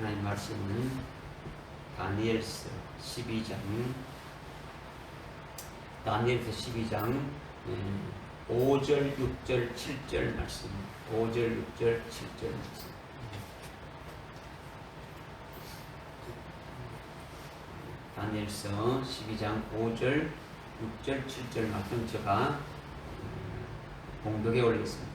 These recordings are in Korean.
하나님 말씀은 다니엘서 12장 다니엘서 12장 5절, 6절, 7절 말씀 5절, 6절, 7절 말씀 다니엘서 12장 5절, 6절, 7절 말씀 제가 공독에 올리겠습니다.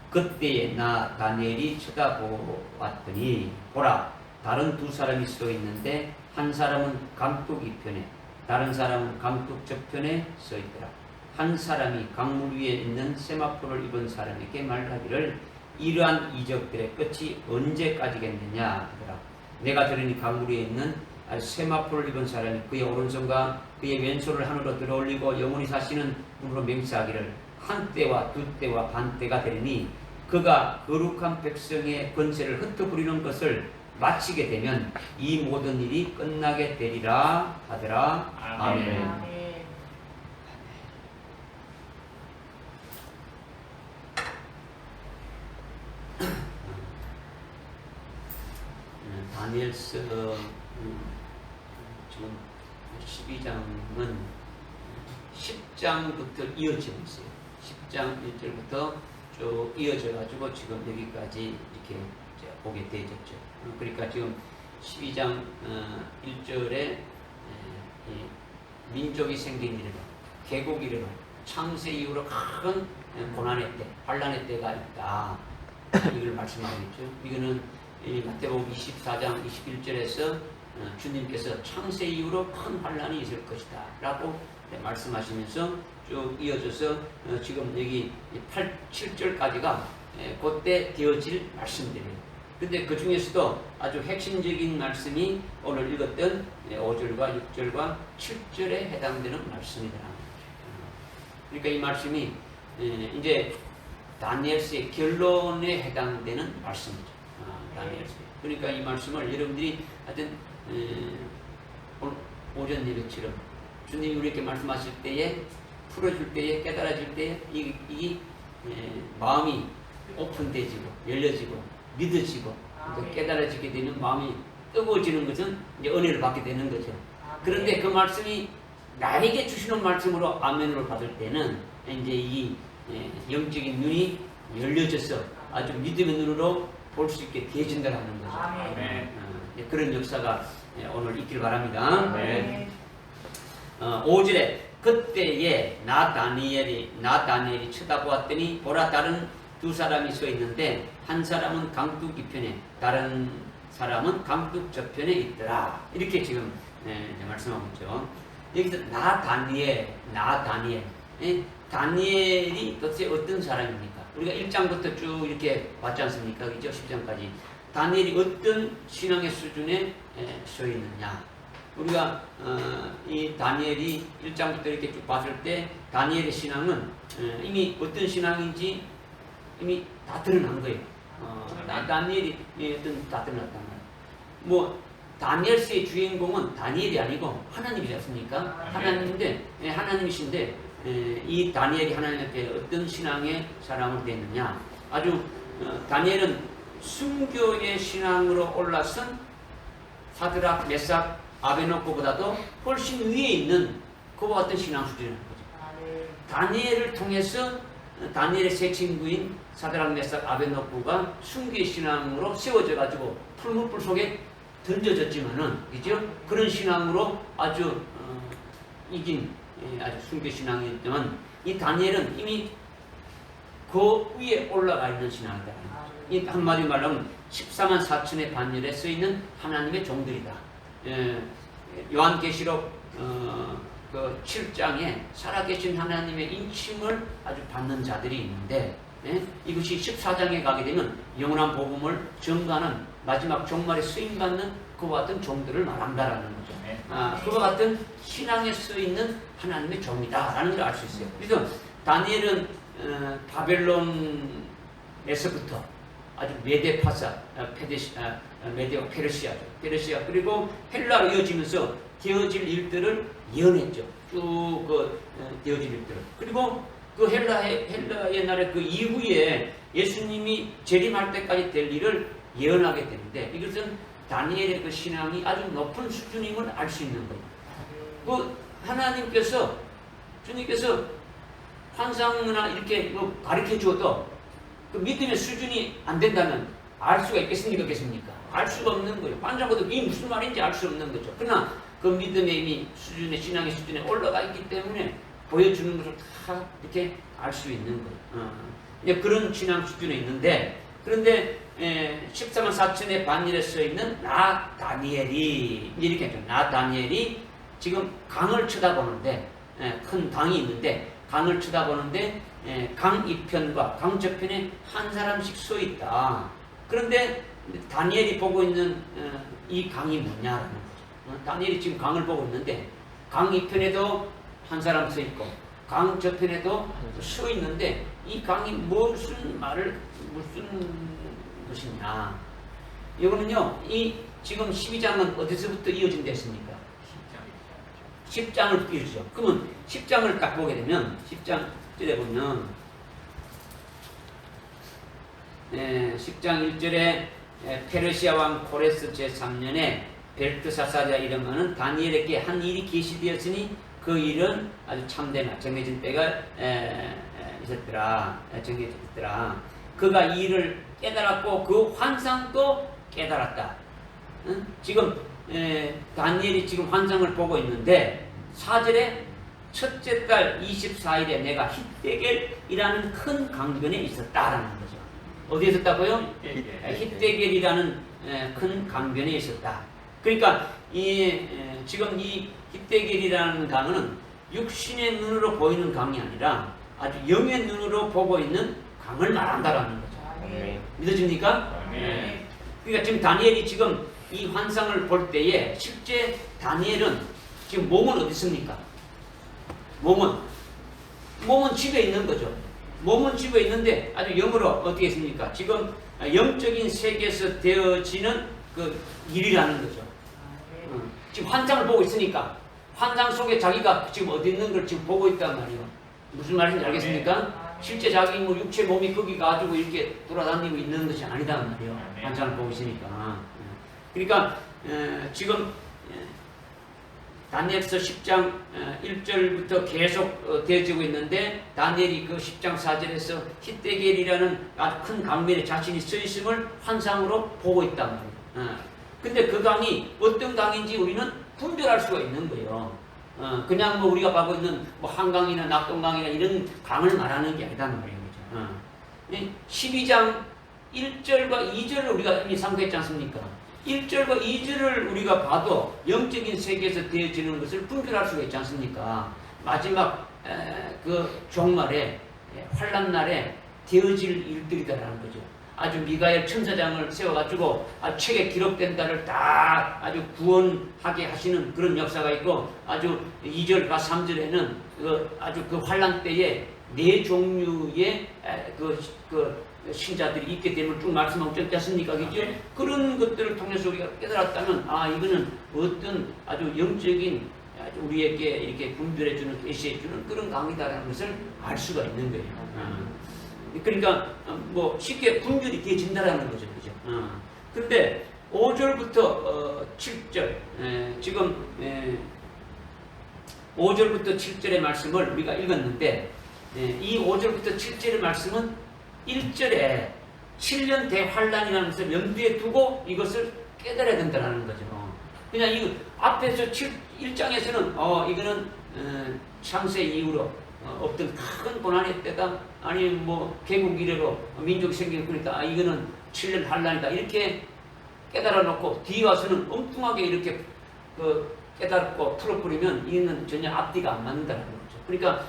그때에 나 다니엘이 쳐다보았더니 보라, 다른 두 사람이 서 있는데 한 사람은 강둑 이편에 다른 사람은 강둑 저편에 서 있더라. 한 사람이 강물 위에 있는 세마포를 입은 사람에게 말하기를 이러한 이적들의 끝이 언제까지겠느냐 하더라. 내가 들으니 강물 위에 있는 세마포를 입은 사람이 그의 오른손과 그의 왼손을 하늘로 들어올리고 영원히 사시는 분으로 맹세하기를 한 때와 두 때와 반 때가 되리니 그가 거룩한 백성의 권세를 흩어부리는 것을 마치게 되면 이 모든 일이 끝나게 되리라 하더라. 아멘. 아멘. 다니엘서 지금 12장은 10장부터 이어지고 있어요. 10장 1절부터 쭉 이어져가지고 지금 여기까지 이렇게 보게 되어졌죠. 그러니까 지금 12장 1절에 민족이 생긴 이르러 개국 이르러 창세 이후로 큰 고난의 때, 환난의 때가 있다. 이걸 말씀하고 있죠. 이거는 마태복음 24장 21절에서 주님께서 창세 이후로 큰 환난이 있을 것이다 라고 말씀하시면서 쭉 이어져서 지금 여기 7절까지가 그때 되어질 말씀들이에요. 근데 그 중에서도 아주 핵심적인 말씀이 오늘 읽었던 5절과 6절과 7절에 해당되는 말씀이다. 그러니까 이 말씀이 이제 다니엘서의 결론에 해당되는 말씀이죠. 다니엘서. 그러니까 이 말씀을 여러분들이 하여튼 오전 예배처럼 주님이 우리에게 말씀하실 때에 풀어줄 때에 깨달아질 때에 이 마음이 오픈되지고 열려지고 믿어지고 깨달아지게 되는 마음이 뜨거워지는 것은 이제 은혜를 받게 되는 거죠. 그런데 그 말씀이 나에게 주시는 말씀으로 아멘으로 받을 때는 이제 이 영적인 눈이 열려져서 아주 믿음의 눈으로 볼 수 있게 되어진다는 거죠. 아멘. 그런 역사가 오늘 있길 바랍니다. 아멘. 5절에 그때에 나 다니엘이 쳐다보았더니 보라, 다른 두 사람이 서 있는데 한 사람은 강둑 이편에 다른 사람은 강둑 저편에 있더라. 이렇게 지금 말씀하고 있죠. 여기서 나 다니엘 다니엘이 도대체 어떤 사람입니까? 우리가 1장부터 쭉 이렇게 봤지 않습니까? 그죠? 10장까지 다니엘이 어떤 신앙의 수준에 서 있느냐. 우리가 이 다니엘이 1장부터 이렇게 쭉 봤을 때 다니엘의 신앙은 이미 어떤 신앙인지 이미 다 드러난 거예요. 다니엘이 다 드러났단 말이에요. 뭐 다니엘서의 주인공은 다니엘이 아니고 하나님이지 않습니까? 하나님인데 하나님이신데 이 다니엘이 하나님 앞에 어떤 신앙의 사람으로 됐느냐. 아주 다니엘은 순교의 신앙으로 올라선 사드락, 메삭, 아베노고보다도 훨씬 위에 있는 그와 같은 신앙 수준이라는 거죠. 다니엘을 통해서 다니엘의 세 친구인 사드락, 메삭, 아베노고가 순교의 신앙으로 세워져 가지고 풀무불 속에 던져졌지만은, 그죠? 그런 신앙으로 아주 이긴 아주 순교 신앙이었지만 이 다니엘은 이미 그 위에 올라가 있는 신앙이다. 이 한마디 말하면 14만 4천의 반열에 써 있는 하나님의 종들이다. 요한계시록 그 7장에 살아계신 하나님의 인침을 아주 받는 자들이 있는데 이것이 14장에 가게 되면 영원한 복음을 전가하는 마지막 종말에 쓰임받는 그와 같은 종들을 말한다라는 거죠. 그와 같은 신앙에 쓰여있는 하나님의 종이다라는 걸 알 수 있어요. 그래서 다니엘은 바벨론에서부터 아주 메데파사, 메데오 페르시아 그리고 헬라로 이어지면서 되어질 일들을 예언했죠. 쭉 되어질 일들을. 그리고 그 헬라의 날에 그 이후에 예수님이 재림할 때까지 될 일을 예언하게 되는데 이것은 다니엘의 그 신앙이 아주 높은 수준임을 알 수 있는 거예요. 그 하나님께서 주님께서 환상이나 이렇게 뭐 가르쳐 줘도 그 믿음의 수준이 안 된다면 알 수가 있겠습니까? 없겠습니까? 알 수가 없는 거예요. 환상보다 이게 무슨 말인지 알 수 없는 거죠. 그러나 그 믿음의 이미 수준에 신앙의 수준에 올라가 있기 때문에 보여주는 것을 다 이렇게 알 수 있는 거예요. 그런 신앙 수준에 있는데 그런데 14만 4천의 반일에 써 있는 나 다니엘이 이렇게 하죠. 나 다니엘이 지금 강을 쳐다보는데 큰 강이 있는데 강을 쳐다보는데 강 이편과 강 저편에 한 사람씩 서 있다. 그런데 다니엘이 보고 있는 이 강이 뭐냐라는 거죠. 다니엘이 지금 강을 보고 있는데 강 이편에도 한 사람 서 있고 강 저편에도 서 있는데 이 강이 무슨 것이냐. 이거는요, 이 지금 12장은 어디서부터 이어진 됐습니까? 10장을 이어지죠. 그러면 10장을 딱 보게 되면 10장 뜰에 보면 10장 1절에 페르시아 왕 코레스 제3년에 벨트사사자 이름하는 다니엘에게 한 일이 계시되었으니 그 일은 아주 참되나 정해진 때가 있었더라. 정해졌더라. 그가 이 일을 깨달았고 그 환상도 깨달았다. 응? 지금 다니엘이 지금 환상을 보고 있는데 4절에 첫째 달 24일에 내가 히데겔이라는 큰 강변에 있었다라는 거죠. 어디에 있었다고요? 히데겔이라는 큰 강변에 있었다. 그러니까 지금 이 히데겔이라는 강은 육신의 눈으로 보이는 강이 아니라 아주 영의 눈으로 보고 있는 강을 말한다라는 거죠. 믿어집니까? 그러니까 지금 다니엘이 지금 이 환상을 볼 때에 실제 다니엘은 지금 몸은 어디 있습니까? 몸은 집에 있는 거죠. 몸은 집에 있는데 아주 영으로 어떻게 했습니까? 지금 영적인 세계에서 되어지는 그 일이라는 거죠. 지금 환상을 보고 있으니까 환상 속에 자기가 지금 어디 있는 걸 지금 보고 있단 말이에요. 무슨 말인지 알겠습니까? 실제 자기 뭐 육체 몸이 거기 가지고 이렇게 돌아다니고 있는 것이 아니단 말이에요. 환상을 보고 있으니까. 그러니까 지금 다니엘서 10장 1절부터 계속 되어지고 있는데 다니엘이 그 10장 4절에서 히데겔이라는 아주 큰 강변에 자신이 서 있음을 환상으로 보고 있단 말이에요. 근데 그 강이 어떤 강인지 우리는 분별할 수가 있는 거예요. 그냥 뭐 우리가 보고 있는 뭐 한강이나 낙동강이나 이런 강을 말하는 게 아니란 말이에요. 12장 1절과 2절을 우리가 이미 상고했지 않습니까? 1절과 2절을 우리가 봐도 영적인 세계에서 되어지는 것을 분별할 수가 있지 않습니까? 마지막 그 종말에 환난 날에 되어질 일들이다라는 거죠. 아주 미가엘 천사장을 세워가지고 책에 기록된 자를 다 아주 구원하게 하시는 그런 역사가 있고 아주 2절과 3절에는 아주 그 환난 때에 네 종류의 그 신자들이 있게 되면 쭉 말씀하고 있지 않습니까? 그죠? 그런 것들을 통해서 우리가 깨달았다면 이거는 어떤 아주 영적인 아주 우리에게 이렇게 분별해주는 계시해주는 그런 강의다라는 것을 알 수가 있는 거예요. 그러니까 뭐 쉽게 분별이 되어진다라는 거죠. 그죠? 근데 5절부터 7절 지금 5절부터 7절의 말씀을 우리가 읽었는데 이 5절부터 7절의 말씀은 1절에 7년 대환란이라는 것을 염두에 두고 이것을 깨달아야 된다는 거죠. 그냥 이 앞에서 1장에서는 이거는 창세 이후로 어떤 큰 고난의 때다 아니면 뭐 개국 이래로 민족이 생기고 그러니까 이거는 7년 환란이다 이렇게 깨달아 놓고 뒤에 와서는 엉뚱하게 이렇게 깨닫고 풀어버리면 이는 전혀 앞뒤가 안 맞는다는 거죠. 그러니까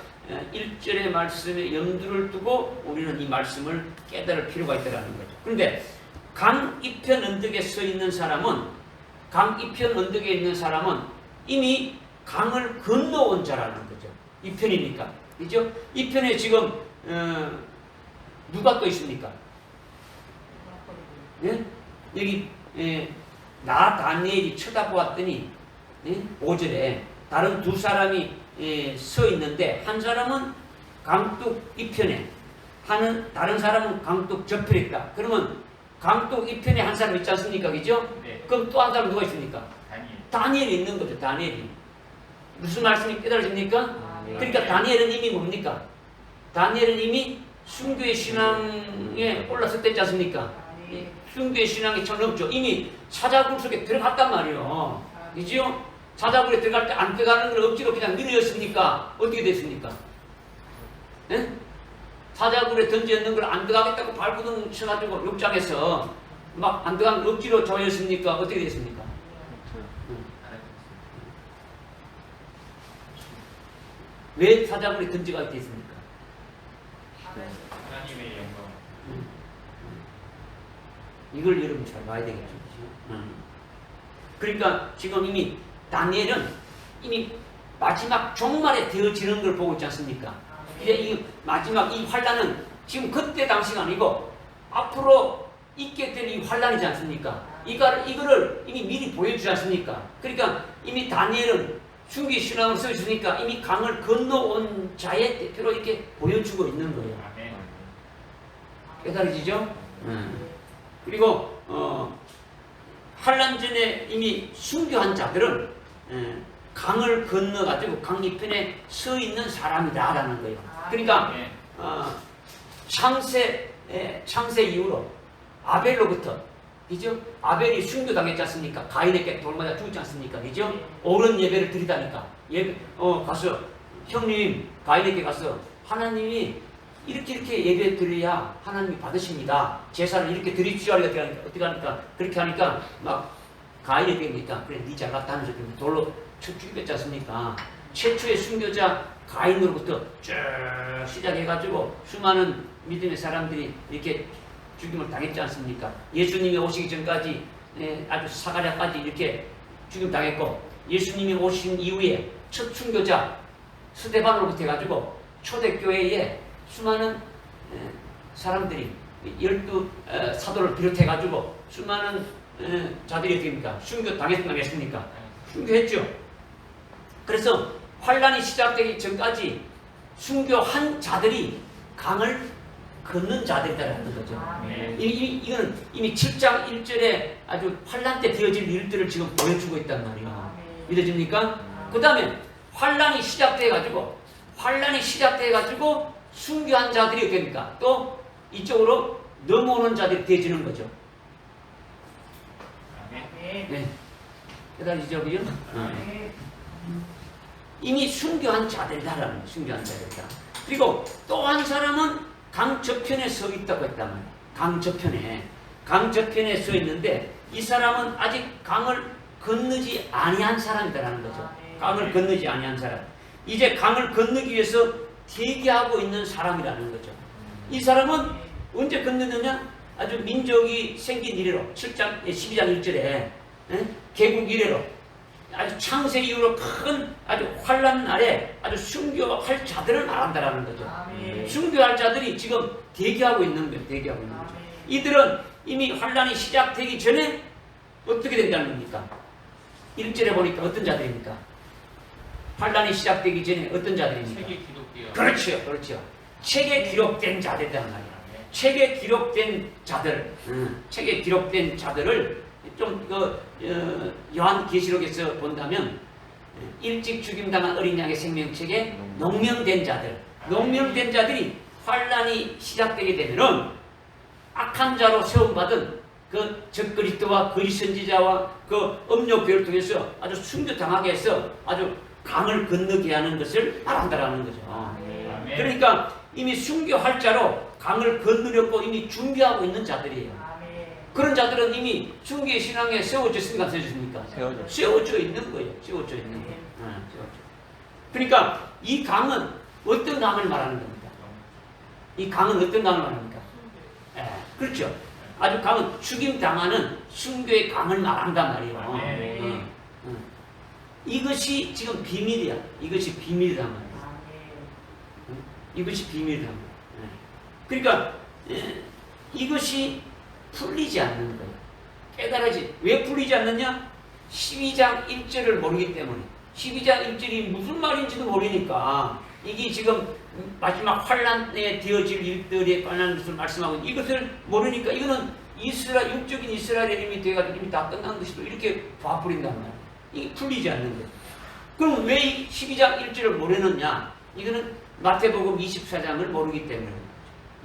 1절의 말씀에 염두를 두고 우리는 이 말씀을 깨달을 필요가 있다는 거죠. 그런데 강 이편 언덕에 서 있는 사람은 강 이편 언덕에 있는 사람은 이미 강을 건너온 자라는 거죠. 이편이니까. 그죠? 이편에 지금 누가 또 있습니까? 예? 여기 나 다니엘이 쳐다보았더니 5절에 다른 두 사람이 서 있는데 한 사람은 강둑 이편에 다른 사람은 강둑 저편에 있다. 그러면 강도 이편에 한 사람 있지 않습니까? 그죠? 네. 그럼 또 한 사람 누가 있습니까? 다니엘. 다니엘이 있는 거죠. 다니엘이. 무슨 말씀이 깨달아집니까? 그러니까 다니엘은 이미 뭡니까? 다니엘은 이미 순교의 신앙에 올라섰지 않습니까? 순교의 신앙이 참 넘죠. 이미 사자굴 속에 들어갔단 말이에요. 그죠? 사자굴에 들어갈 때 안 들어가는 걸 억지로 그냥 밀어였습니까? 어떻게 됐습니까? 예? 사자굴에 던져있는 걸 안 들어가겠다고 발부둥 쳐가지고 욕장에서 막 안 들어가는 걸 억지로 조였습니까? 어떻게 됐습니까? 왜 사자굴에 던져가게 됐습니까? 하나님의 영광. 이걸 여러분 잘 봐야 되겠죠. 그러니까 지금 이미 다니엘은 이미 마지막 종말에 되어지는 걸 보고 있지 않습니까? 이제 이 마지막 이 환란은 지금 그때 당시가 아니고 앞으로 있게 될 이 환란이지 않습니까? 이거를 이미 미리 보여주지 않습니까? 그러니까 이미 다니엘은 순교 신앙으로 서 있으니까 이미 강을 건너온 자의 대표로 이렇게 보여주고 있는 거예요. 깨달아지죠? 그리고 환란 전에 이미 순교한 자들은 강을 건너가지고 강 이편에 서 있는 사람이다라는 거예요. 그러니까 창세 이후로 아벨로부터, 그죠? 아벨이 순교당했지 않습니까? 가인에게 돌 맞아 죽지 않습니까? 그죠? 옳은 예배를 드리다니까 가서 형님 가인에게 가서 하나님이 이렇게 예배 드려야 하나님이 받으십니다. 제사를 이렇게 드립시오. 어떻게 하니까 그렇게 하니까 막 가인에게 그러니까 그래 네 잘났다 하면서 돌로 쳐 죽였지 않습니까? 최초의 순교자 가인으로부터 쭉 시작해가지고 수많은 믿음의 사람들이 이렇게 죽임을 당했지 않습니까? 예수님이 오시기 전까지 아주 사가랴까지 이렇게 죽임 당했고 예수님이 오신 이후에 첫 순교자 스데반으로부터 해가지고 초대교회에 수많은 사람들이 12 사도를 비롯해가지고 수많은 자들이 어떻게 합니까? 순교 당했습니까? 순교했죠. 그래서 환란이 시작되기 전까지 순교한 자들이 강을 걷는 자들이라는 거죠. 이거는 이미 7장 1절에 아주 환란 때 되어질 일들을 지금 보여주고 있단 말이에요. 믿어집니까? 그 다음에 환란이 시작돼가지고 순교한 자들이 어떻게 됩니까? 또 이쪽으로 넘어오는 자들이 되어지는 거죠. 네. 깨달으시죠? 그죠? 이미 순교한 자들이다라는 거예요. 순교한 자들이다. 그리고 또 한 사람은 강 저편에 서 있다고 했단 말이에요. 강 저편에 서 있는데 이 사람은 아직 강을 건너지 아니한 사람이다라는 거죠. 강을 건너지 아니한 사람. 이제 강을 건너기 위해서 대기하고 있는 사람이라는 거죠. 이 사람은 언제 건너느냐? 아주 민족이 생긴 이래로 12장 1절에 개국 이래로 아주 창세 이후로 큰 아주 환란 날에 아주 순교할 자들을 말한다라는 거죠. 순교할 자들이 지금 대기하고 있는 거죠. 이들은 이미 환란이 시작되기 전에 어떻게 된다는 겁니까? 1절에 보니까 어떤 자들입니까? 환란이 시작되기 전에 어떤 자들입니까? 책에 기록되어. 그렇죠. 책에 기록된 자들이란 말이야. 책에 기록된 자들, 책에 기록된 자들을 좀 요한계시록에서 본다면 일찍 죽임당한 어린 양의 생명책에 농명된 자들이 환란이 시작되게 되면은 악한 자로 세움받은 그 적그리스도와 거짓 선지자와 그 음욕교회를 통해서 아주 순교당하게 해서 아주 강을 건너게 하는 것을 말한다라는 거죠. 그러니까 이미 순교할 자로 강을 건너려고 이미 준비하고 있는 자들이에요. 그런 자들은 이미 순교의 신앙에 세워졌습니까? 안 세워졌습니까? 세워져 있는 거예요. 세워져 있는 거예요. 그러니까 이 강은 어떤 강을 말하는 겁니까? 이 강은 어떤 강을 말합니까? 그렇죠. 아주 강은 죽임당하는 순교의 강을 말한단 말이에요. 이것이 지금 비밀이야. 이것이 비밀이란 말이야. 이것이 비밀이란 말이야. 그러니까 이것이 풀리지 않는 거예요. 깨달아지. 왜 풀리지 않느냐? 12장 1절을 모르기 때문에. 12장 1절이 무슨 말인지도 모르니까 이게 지금 마지막 환란에 되어질 일들에 관한 것을 말씀하고 이것을 모르니까 이거는 육적인 이스라엘의 이름이 돼가지고 이미 다 끝난 것이고 이렇게 봐버린단 말이야. 이게 풀리지 않는 거야. 그럼 왜 12장 1절을 모르느냐? 이거는 마태복음 24장을 모르기 때문에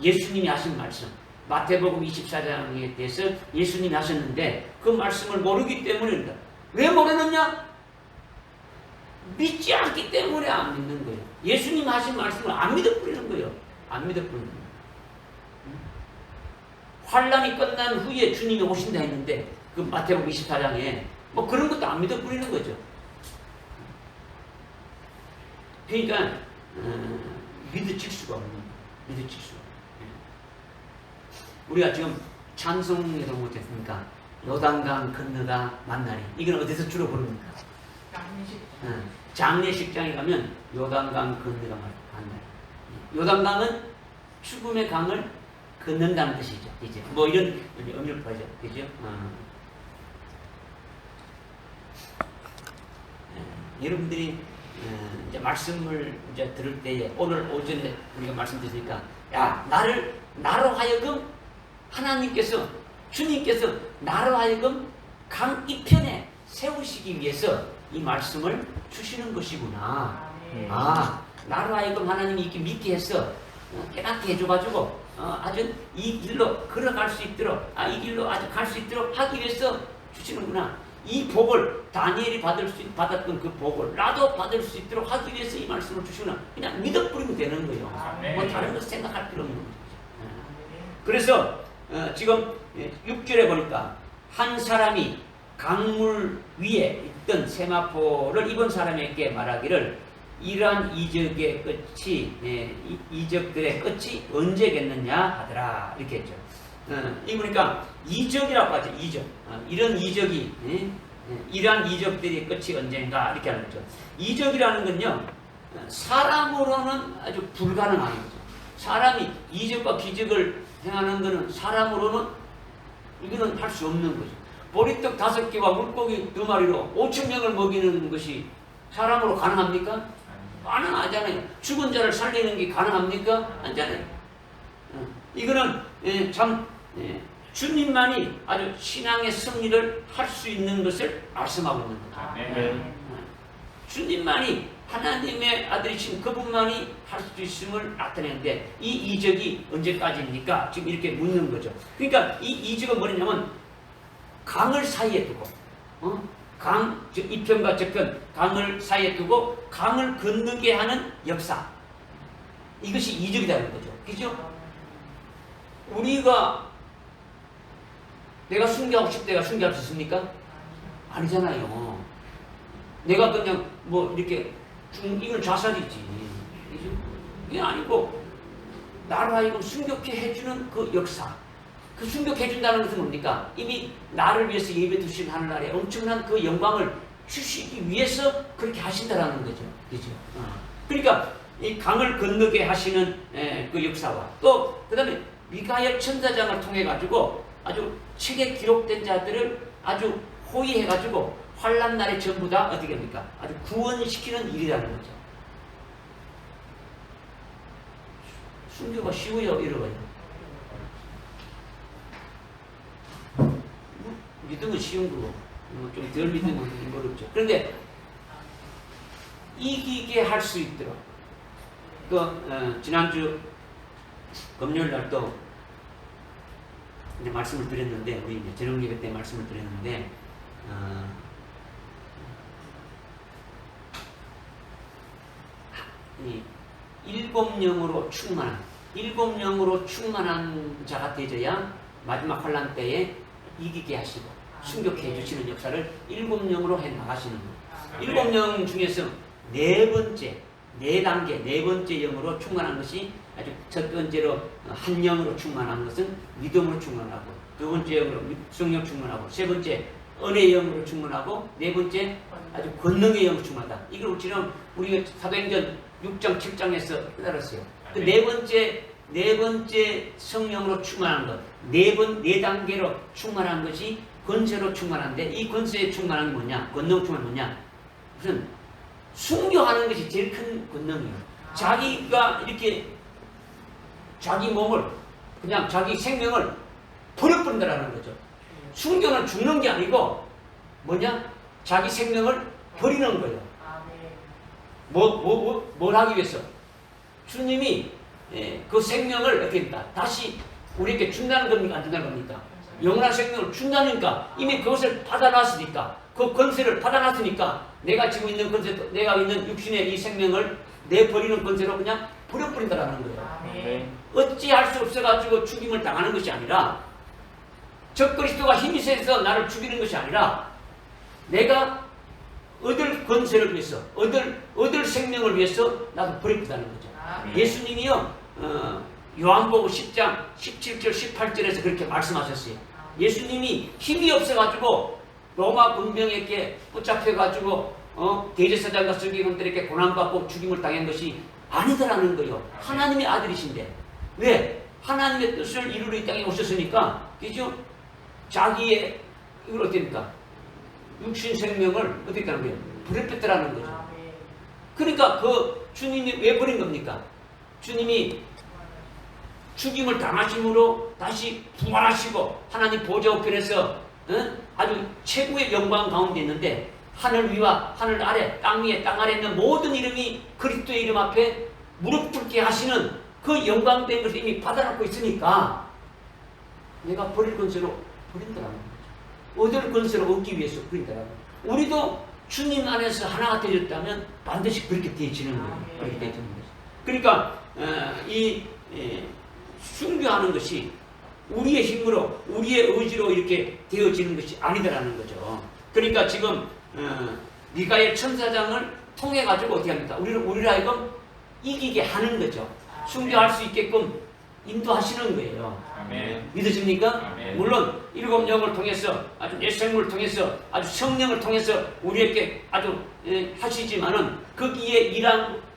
예수님이 하신 말씀, 마태복음 24장에 대해서 예수님이 하셨는데 그 말씀을 모르기 때문입니다. 왜 모르느냐? 믿지 않기 때문에 안 믿는 거예요. 예수님 하신 말씀을 안 믿어버리는 거예요. 안 믿어버리는 거예요. 환란이 끝난 후에 주님이 오신다 했는데 그 마태복음 24장에 뭐 그런 것도 안 믿어버리는 거죠. 그러니까 믿어질 수가 없는 거예요. 믿어질 수가 없는 거예요. 우리가 지금 찬송에도 못했으니까 요단강 건너가 만나리. 이건 어디서 주로 부릅니까? 장례식장에 가면 요단강 건너가 만나리. 요단강은 죽음의 강을 걷는다는 뜻이죠. 이제 뭐 이런 의미를 보죠. 그죠? 여러분들이 이제 말씀을 이제 들을 때에 오늘 오전에 우리가 말씀드리니까 나로 하여금 하나님께서 주님께서 나로 하여금 강 이편에 세우시기 위해서 이 말씀을 주시는 것이구나. 나로 하여금 하나님이 이렇게 믿게 해서 깨닫게 해줘가지고 아주 이 길로 걸어갈 수 있도록 이 길로 아주 갈 수 있도록 하기 위해서 주시는구나. 이 복을 다니엘이 받았던 그 복을 나도 받을 수 있도록 하기 위해서 이 말씀을 주시구나. 그냥 믿어버리면 되는 거예요. 뭐 다른 거 생각할 필요 없는 거죠. 그래서 지금 6절에 보니까 한 사람이 강물 위에 있던 세마포를 입은 사람에게 말하기를 이러한 이적의 끝이 이적들의 끝이 언제겠느냐 하더라 이렇게 했죠. 이 보니까 이적이라고 하죠. 이적. 이런 이적이 이러한 이적들의 끝이 언젠가 이렇게 하는 거죠. 이적이라는 건요 사람으로는 아주 불가능한 거죠. 사람이 이적과 기적을 행하는 것은 사람으로는 이거는 할 수 없는 거죠. 보리떡 5개와 물고기 2마리로 5,000명을 먹이는 것이 사람으로 가능합니까? 가능하잖아요. 죽은 자를 살리는 게 가능합니까? 아니잖아요. 이거는 참 주님만이 아주 신앙의 승리를 할 수 있는 것을 말씀하고 있는 거죠. 주님만이 하나님의 아들이신 그분만이 할 수 있음을 나타내는데 이 이적이 언제까지입니까? 지금 이렇게 묻는 거죠. 그러니까 이 이적은 뭐냐면 강을 사이에 두고 즉 이편과 저편 강을 사이에 두고 강을 건너게 하는 역사. 이것이 이적이라는 거죠. 그죠? 우리가 내가 순교하고 싶다가 순교할 수 있습니까? 아니잖아요. 내가 그냥 뭐 이렇게 이건 자살이지. 그죠? 이게 아니고 나로 하여금 순교케 해주는 그 역사. 그 순교해준다는 것은 뭡니까? 이미 나를 위해서 예배 두신 하늘나라에 엄청난 그 영광을 주시기 위해서 그렇게 하신다라는 거죠. 그죠? 그러니까 이 강을 건너게 하시는 그 역사와 또 그 다음에 미가엘 천사장을 통해 가지고 아주 책에 기록된 자들을 아주 호위해 가지고 환란 날에 전부 다 어떻게 합니까? 아주 구원시키는 일이라는 거죠. 순교가 쉬워요, 이러고요. 믿음은 쉬운 거고 좀 덜 믿으면 어렵죠. 그런데 이기게 할 수 있도록 지난주 금요일 날도 말씀을 드렸는데 우리 저녁 예배 때 말씀을 드렸는데 일곱 영으로 충만한 자가 되어야 마지막 환란 때에 이기게 하시고 순교케 해주시는 역사를 7영으로 해 나가시는 거예요. 7영 중에서 네 단계, 네 번째 영으로 충만한 것이 아주 첫 번째로 한 영으로 충만한 것은 믿음으로 충만하고 두 번째 영으로 성령 충만하고 세 번째 은혜 영으로 충만하고 네 번째 아주 권능의 영으로 충만하다. 이걸 우리가 사도행전 6장 7장에서 깨달았어요. 그 네 번째 성령으로 충만한 것, 네 단계로 충만한 것이 권세로 충만한데 이 권세에 충만한 게 뭐냐? 권능 충만한 뭐냐? 무슨 순교하는 것이 제일 큰 권능이에요. 자기가 이렇게 자기 몸을 그냥 자기 생명을 버려버린다라는 거죠. 순교는 죽는 게 아니고 뭐냐? 자기 생명을 버리는 거예요. 뭘 하기 위해서? 주님이 그 생명을 어떻게 합니까? 다시 우리에게 준다는 겁니까? 안 준다는 겁니까? 영원한 생명을 준다니까 이미 그것을 받아놨으니까 그 권세를 받아놨으니까 내가 지금 있는 권세, 내가 있는 육신의 이 생명을 내버리는 권세로 그냥 버려버린다라는 거예요. 어찌할 수 없어가지고 죽임을 당하는 것이 아니라 적그리스도가 힘이 세서 나를 죽이는 것이 아니라 내가 얻을 권세를 위해서 얻을 생명을 위해서 나도 버렸다는 거죠. 예수님이요 요한복음 10장 17절 18절에서 그렇게 말씀하셨어요. 예수님이 힘이 없어가지고 로마 군병에게 붙잡혀가지고 대제사장과 서기관들에게 고난받고 죽임을 당한 것이 아니다라는 거예요. 하나님의 아들이신데 왜? 하나님의 뜻을 이루러 이 땅에 오셨으니까 그죠? 자기의 이걸 어떻게 합니까? 육신 생명을 어떻게 하는 거예요? 버렸다라는 거죠. 그러니까 그 주님이 왜 버린 겁니까? 주님이 죽임을 당하심으로 다시 부활하시고 하나님 보좌 우편에서 아주 최고의 영광 가운데 있는데 하늘 위와 하늘 아래 땅 위에 땅 아래 있는 모든 이름이 그리스도의 이름 앞에 무릎 꿇게 하시는 그 영광된 것을 이미 받아놓고 있으니까 내가 버릴 권세로 버린다라는 거죠. 얻을 권세로 얻기 위해서 버린다라는 거죠. 우리도 주님 안에서 하나가 되어졌다면 반드시 그렇게 되어지는 거예요. 그렇게 되어지는 거죠. 그러니까 순교하는 것이 우리의 힘으로 우리의 의지로 이렇게 되어지는 것이 아니다라는 거죠. 그러니까 지금 미가엘 천사장을 통해 가지고 어떻게 합니까? 우리를 하여금 이기게 하는 거죠. 순교할 수 있게끔 인도하시는 거예요. 아멘. 믿으십니까? 아멘. 물론 일곱 영을 통해서 아주 내 생물을 통해서 아주 성령을 통해서 우리에게 아주 하시지만은 거기에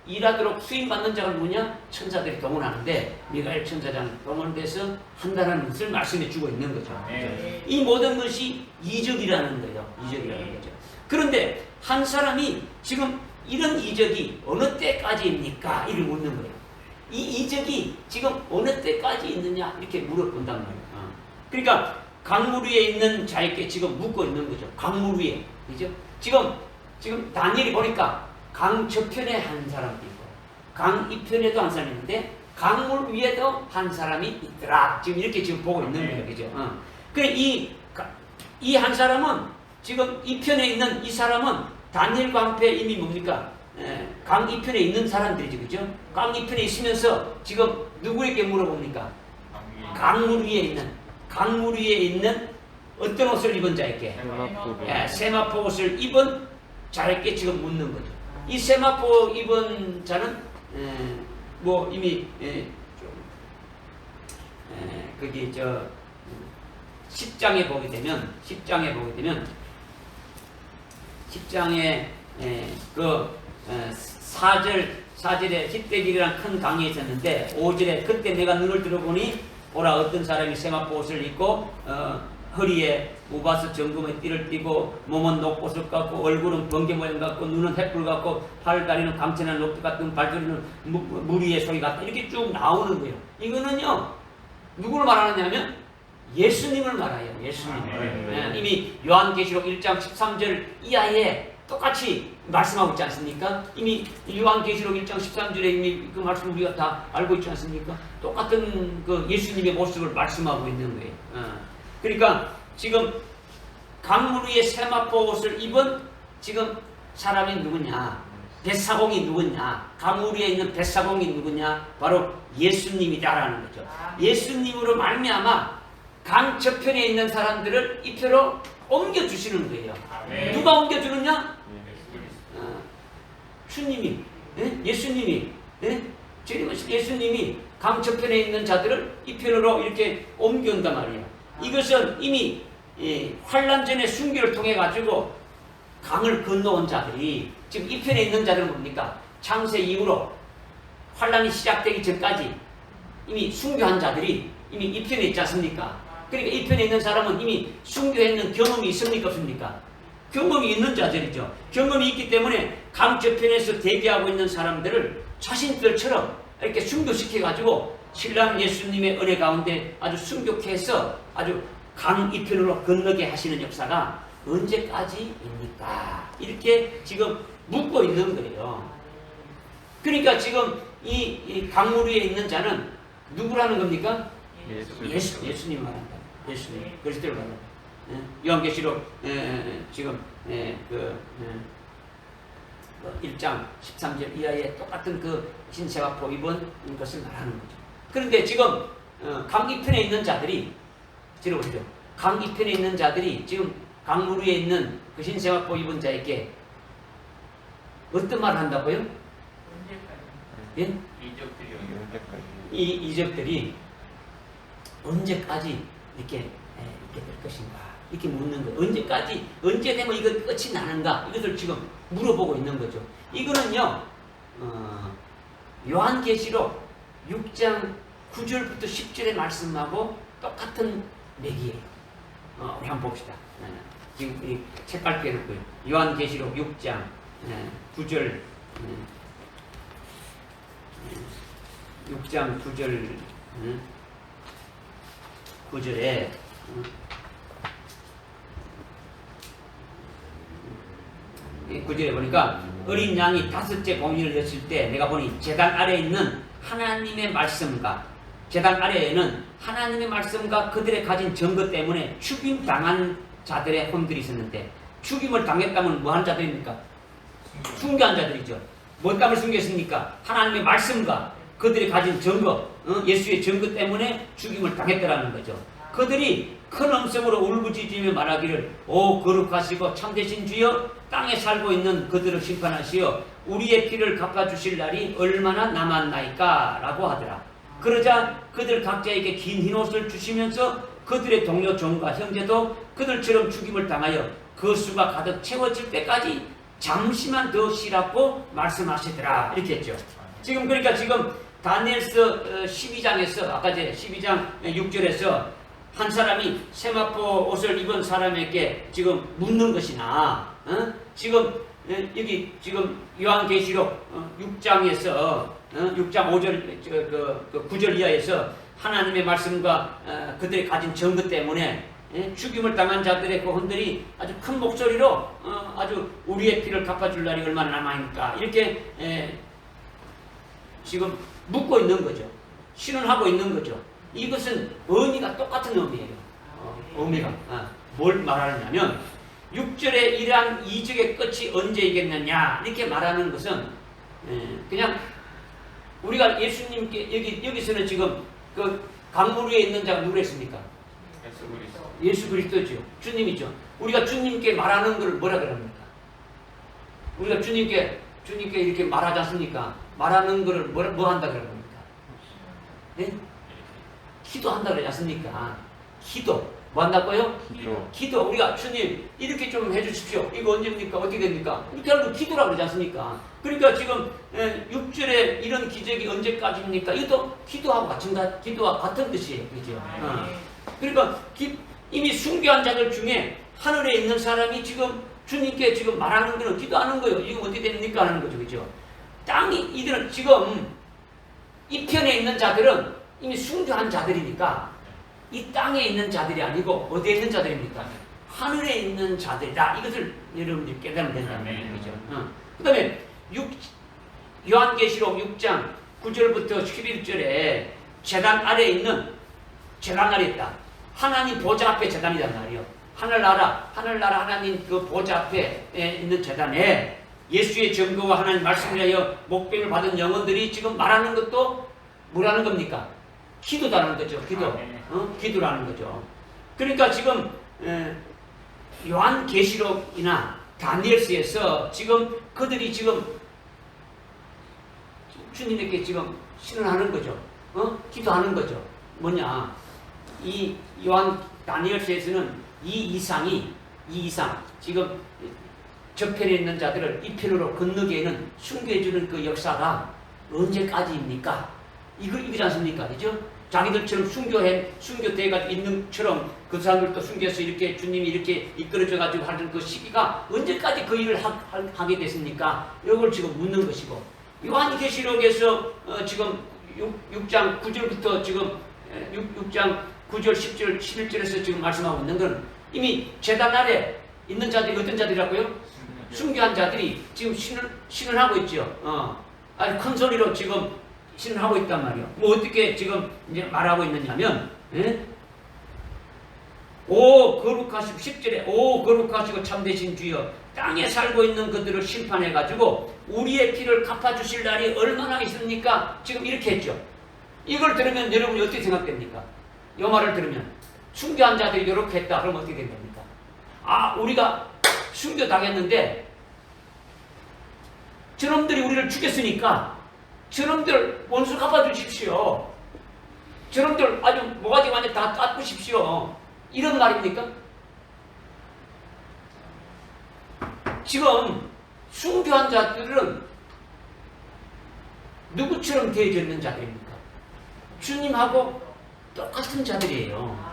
일하도록 수임받는 자가 누구냐? 천사들이 동원하는데 미가엘 천사장 동원돼서 한다는 것을 말씀해 주고 있는 거죠. 아멘. 이 모든 것이 이적이라는 거예요. 이적이라는 거죠. 그런데 한 사람이 지금 이런 이적이 어느 때까지입니까? 이를 묻는 거예요. 이 이적이 지금 어느 때까지 있느냐? 이렇게 물어본단 말이에요. 그러니까 강물 위에 있는 자에게 지금 묻고 있는 거죠. 강물 위에. 그죠? 지금 다니엘이 보니까 강 저편에 한 사람도 있고 강 이편에도 한 사람이 있는데 강물 위에도 한 사람이 있더라. 지금 이렇게 지금 보고 있는 거예요. 그죠? 그래 이 한 사람은 지금 이편에 있는 이 사람은 다니엘과 함께 이미 뭡니까? 강 이편에 있는 사람들이죠. 그죠? 강 이편에 있으면서 지금 누구에게 물어봅니까? 강물 위에 있는 어떤 옷을 입은 자에게? 세마포 옷을 입은 자에게 지금 묻는 거죠. 이 세마포 입은 자는 뭐 이미 거기 10장에 보게 되면 10장에 그 4절에 힙대길이라는 큰 강이 있었는데 5절에 그때 내가 눈을 들어보니 보라 어떤 사람이 세마포 옷을 입고 허리에 우바스 정금의 띠를 띠고 몸은 녹봇을 같고 얼굴은 번개 모양 같고 눈은 횃불 같고 팔 다리는 강천한 녹두 같은 발소리는 무리의 소리 같다 이렇게 쭉 나오는 거예요. 이거는요 누구를 말하느냐면 예수님을 말해요. 예수님을. 이미 요한계시록 1장 13절 이하에 똑같이 말씀하고 있지 않습니까? 이미 요한계시록 1장 13절에 이미 그 말씀 우리가 다 알고 있지 않습니까? 똑같은 그 예수님의 모습을 말씀하고 있는 거예요. 그러니까 지금 강물 위에 세마포 옷을 입은 지금 사람이 누구냐? 뱃사공이 누구냐? 강물 위에 있는 뱃사공이 누구냐? 바로 예수님이다라는 거죠. 예수님으로 말미암아 강 저편에 있는 사람들을 이편으로 옮겨주시는 거예요. 아멘. 누가 옮겨주느냐? 주님이, 예수님이, 예수님이 강 저편에 있는 자들을 이편으로 이렇게 옮겨온단 말이에요. 이것은 이미 환란 전에 순교를 통해 가지고 강을 건너온 자들이 지금 이편에 있는 자들은 뭡니까? 창세 이후로 환란이 시작되기 전까지 이미 순교한 자들이 이미 이편에 있지 않습니까? 그러니까 이편에 있는 사람은 이미 순교했는 경험이 있습니까? 없습니까? 경험이 있는 자들이죠. 경험이 있기 때문에 강 저편에서 대기하고 있는 사람들을 자신들처럼 이렇게 순교시켜가지고 신랑 예수님의 은혜 가운데 아주 순교케 해서 아주 강 이편으로 건너게 하시는 역사가 언제까지입니까? 이렇게 지금 묻고 있는 거예요. 그러니까 지금 이 강물 위에 있는 자는 누구라는 겁니까? 예수님 말한다. 예수님. 그리스도를 말한다. 요한계시록 지금 1장 13절 이하에 똑같은 그 신세와 입은 것을 말하는 거죠. 그런데 지금 강이편에 있는 자들이 들어보시죠. 강이편에 있는 자들이 지금 강물 위에 있는 그 신세와 입은 자에게 어떤 말을 한다고요? 예? 이 이적들이 언제까지 이렇게 될 것인가? 이렇게 묻는 거예요. 언제까지, 언제 되면 이거 끝이 나는가? 이것을 지금 물어보고 있는 거죠. 이거는요, 요한계시록 6장 9절부터 10절의 말씀하고 똑같은 맥이에요. 우리 한번 봅시다. 지금 이 책갈피에 놓고요. 요한계시록 6장 9절 6장 9절에 9절에 보니까 어린 양이 5째 봉인을 였을 때 내가 보니 제단 아래에 있는 하나님의 말씀과 제단 아래에는 하나님의 말씀과 그들의 가진 증거 때문에 죽임 당한 자들의 혼들이 있었는데 죽임을 당했다면 뭐 하는 자들입니까? 순교한 자들이죠. 뭐 때문에 순교했습니까? 하나님의 말씀과 그들이 가진 증거, 예수의 증거 때문에 죽임을 당했더라는 거죠. 그들이 큰 음성으로 울부짖으며 말하기를 오 거룩하시고 참되신 주여 땅에 살고 있는 그들을 심판하시어 우리의 피를 갚아주실 날이 얼마나 남았나이까 라고 하더라. 그러자 그들 각자에게 긴 흰옷을 주시면서 그들의 동료 종과 형제도 그들처럼 죽임을 당하여 그 수가 가득 채워질 때까지 잠시만 더 쉬라고 말씀하시더라. 이렇게 했죠. 지금 그러니까 지금 다니엘서 12장에서 아까 제 12장 6절에서 한 사람이 세마포 옷을 입은 사람에게 지금 묻는 것이나 지금 여기 지금 요한계시록 6장에서 6장 5절 그 9절 이하에서 하나님의 말씀과 그들이 가진 증거 때문에 죽임을 당한 자들의 그 혼들이 아주 큰 목소리로 아주 우리의 피를 갚아줄 날이 얼마나 남아있니까 이렇게 지금 묻고 있는 거죠. 신원하고 있는 거죠. 이것은 의미가 똑같은 의미예요. 의미가 뭘 말하느냐면 6절의 1항 2절의 끝이 언제이겠느냐 이렇게 말하는 것은 그냥 우리가 예수님께 여기서는 지금 그 강물 위에 있는 자가 누구랬습니까? 예수 그리스도죠. 주님이죠. 우리가 주님께 말하는 걸 뭐라 그럽니까? 우리가 주님께 이렇게 말하지 않습니까? 말하는 거를 뭐 한다 그럽니까? 네? 기도한다 그러지 않습니까? 기도. 뭐 한다고요? 기도. 우리가 주님 이렇게 좀 해주십시오. 이거 언제입니까? 어떻게 됩니까? 이렇게 하는 거 기도라 그러지 않습니까? 그러니까 지금 6절에 이런 기적이 언제까지입니까? 이것도 기도와 같은 뜻이에요. 그죠? 그러니까 이미 순교한 자들 중에 하늘에 있는 사람이 지금 주님께 지금 말하는 거는 기도하는 거예요. 이거 어떻게 됩니까? 하는 거죠. 그죠? 이들은 지금 이 편에 있는 자들은 이미 순교한 자들이니까 이 땅에 있는 자들이 아니고 어디에 있는 자들입니까? 하늘에 있는 자들이다. 이것을 여러분들이 깨달으면 된다는 얘기죠. 그 다음에 요한계시록 6장 9절부터 11절에 제단 아래에 있는 제단 아래에 있다. 하나님 보좌 앞에 제단이란 말이에요. 하늘나라 하나님 그 보좌 앞에 있는 제단에 예수의 증거와 하나님 말씀을 위하여 목병을 받은 영혼들이 지금 말하는 것도 뭐라는 겁니까? 기도라는 거죠. 기도라는 거죠. 그러니까 지금 요한계시록이나 다니엘서에서 지금 그들이 지금 주님에게 지금 신원하는 거죠. 기도하는 거죠. 뭐냐? 이 다니엘서에서는 이 이상 지금 저편에 있는 자들을 이 편으로 건너게는 순교해주는 그 역사가 언제까지입니까? 이거지 않습니까? 그죠? 자기들처럼 순교돼가지고 있는처럼 그 사람들도 순교해서 이렇게 주님이 이렇게 이끌어줘가지고 하는 그 시기가 언제까지 그 일을 하게 됐습니까? 이걸 지금 묻는 것이고, 요한계시록에서 지금 6장 9절부터 지금 6장 9절, 10절, 11절에서 지금 말씀하고 있는 건 이미 제단 아래 있는 자들이 어떤 자들이라고요? 순교한 자들이 지금 신을 하고 있죠. 아주 큰 소리로 지금 신을 하고 있단 말이에요. 뭐 어떻게 지금 이제 말하고 있느냐면, 예? 오 거룩하시고 10절에 오 거룩하시고 참되신 주여 땅에 살고 있는 그들을 심판해가지고 우리의 피를 갚아주실 날이 얼마나 있습니까? 지금 이렇게 했죠. 이걸 들으면 여러분이 어떻게 생각됩니까? 이 말을 들으면 순교한 자들이 이렇게 했다 그러면 어떻게 된 겁니까? 아 우리가 순교 당했는데 저놈들이 우리를 죽였으니까 저놈들 원수 갚아주십시오. 저놈들 아주 모가지 완전 다 깎으십시오. 이런 말입니까? 지금 순교한 자들은 누구처럼 되어져 있는 자들입니까? 주님하고 똑같은 자들이에요.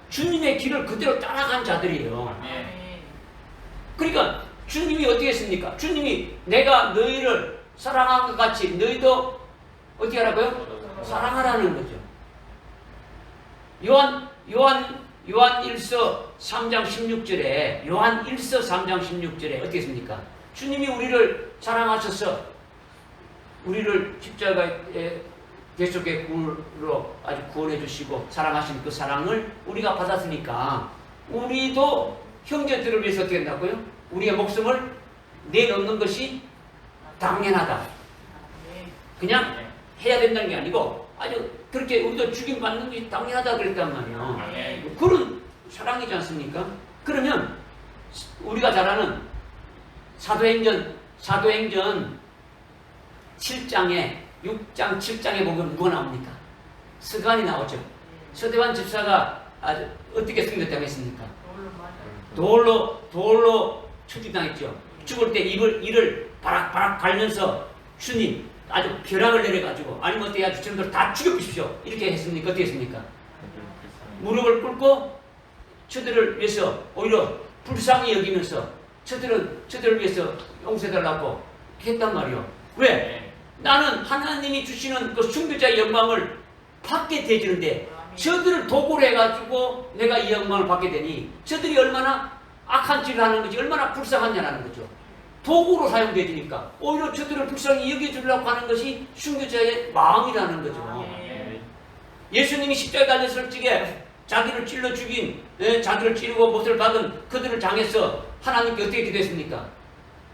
주님의 길을 그대로 따라간 자들이에요. 그러니까 주님이 어떻게 했습니까? 주님이 내가 너희를 사랑한 것 같이 너희도 어떻게 하라고요? 사랑하라는 거죠. 요한 1서 3장 16절에 요한 1서 3장 16절에 어떻게 했습니까? 주님이 우리를 사랑하셔서 우리를 십자가의 대속의 굴로 아주 구원해 주시고 사랑하신 그 사랑을 우리가 받았으니까 우리도 형제들을 위해서 어떻게 한다고요? 우리의 목숨을 내놓는 것이 당연하다. 그냥 해야 된다는 게 아니고 아주 그렇게 우리도 죽임받는 것이 당연하다 그랬단 말이에요. 그런 사랑이지 않습니까? 그러면 우리가 잘 아는 사도행전 7장에 6장 7장에 보면 누가 나옵니까? 스간이 나오죠. 서대환 집사가 아주 어떻게 승리했다고 했습니까? 돌로 추진당했죠. 죽을 때 이를 바락바락 갈면서 주님 아주 벼락을 내려가지고 아니면 어떻게 해야 저놈들 다 죽여주십시오. 이렇게 했습니까? 어떻게 했습니까? 무릎을 꿇고 저들을 위해서 오히려 불쌍히 여기면서 저들을 위해서 용서해달라고 했단 말이요. 왜? 나는 하나님이 주시는 그 순교자의 영광을 받게 되지는데 저들을 도구로 해가지고 내가 이 영광을 받게 되니 저들이 얼마나 악한 짓을 하는 거지 얼마나 불쌍하냐는 거죠. 도구로 사용되니까 오히려 저들을 불쌍히 여겨주려고 하는 것이 순교자의 마음이라는 거죠. 예수님이 십자가에 달렸을 적에 자기를 찔러 죽인 자기를 찌르고 못을 박은 그들을 향해서 하나님께 어떻게 기도했습니까?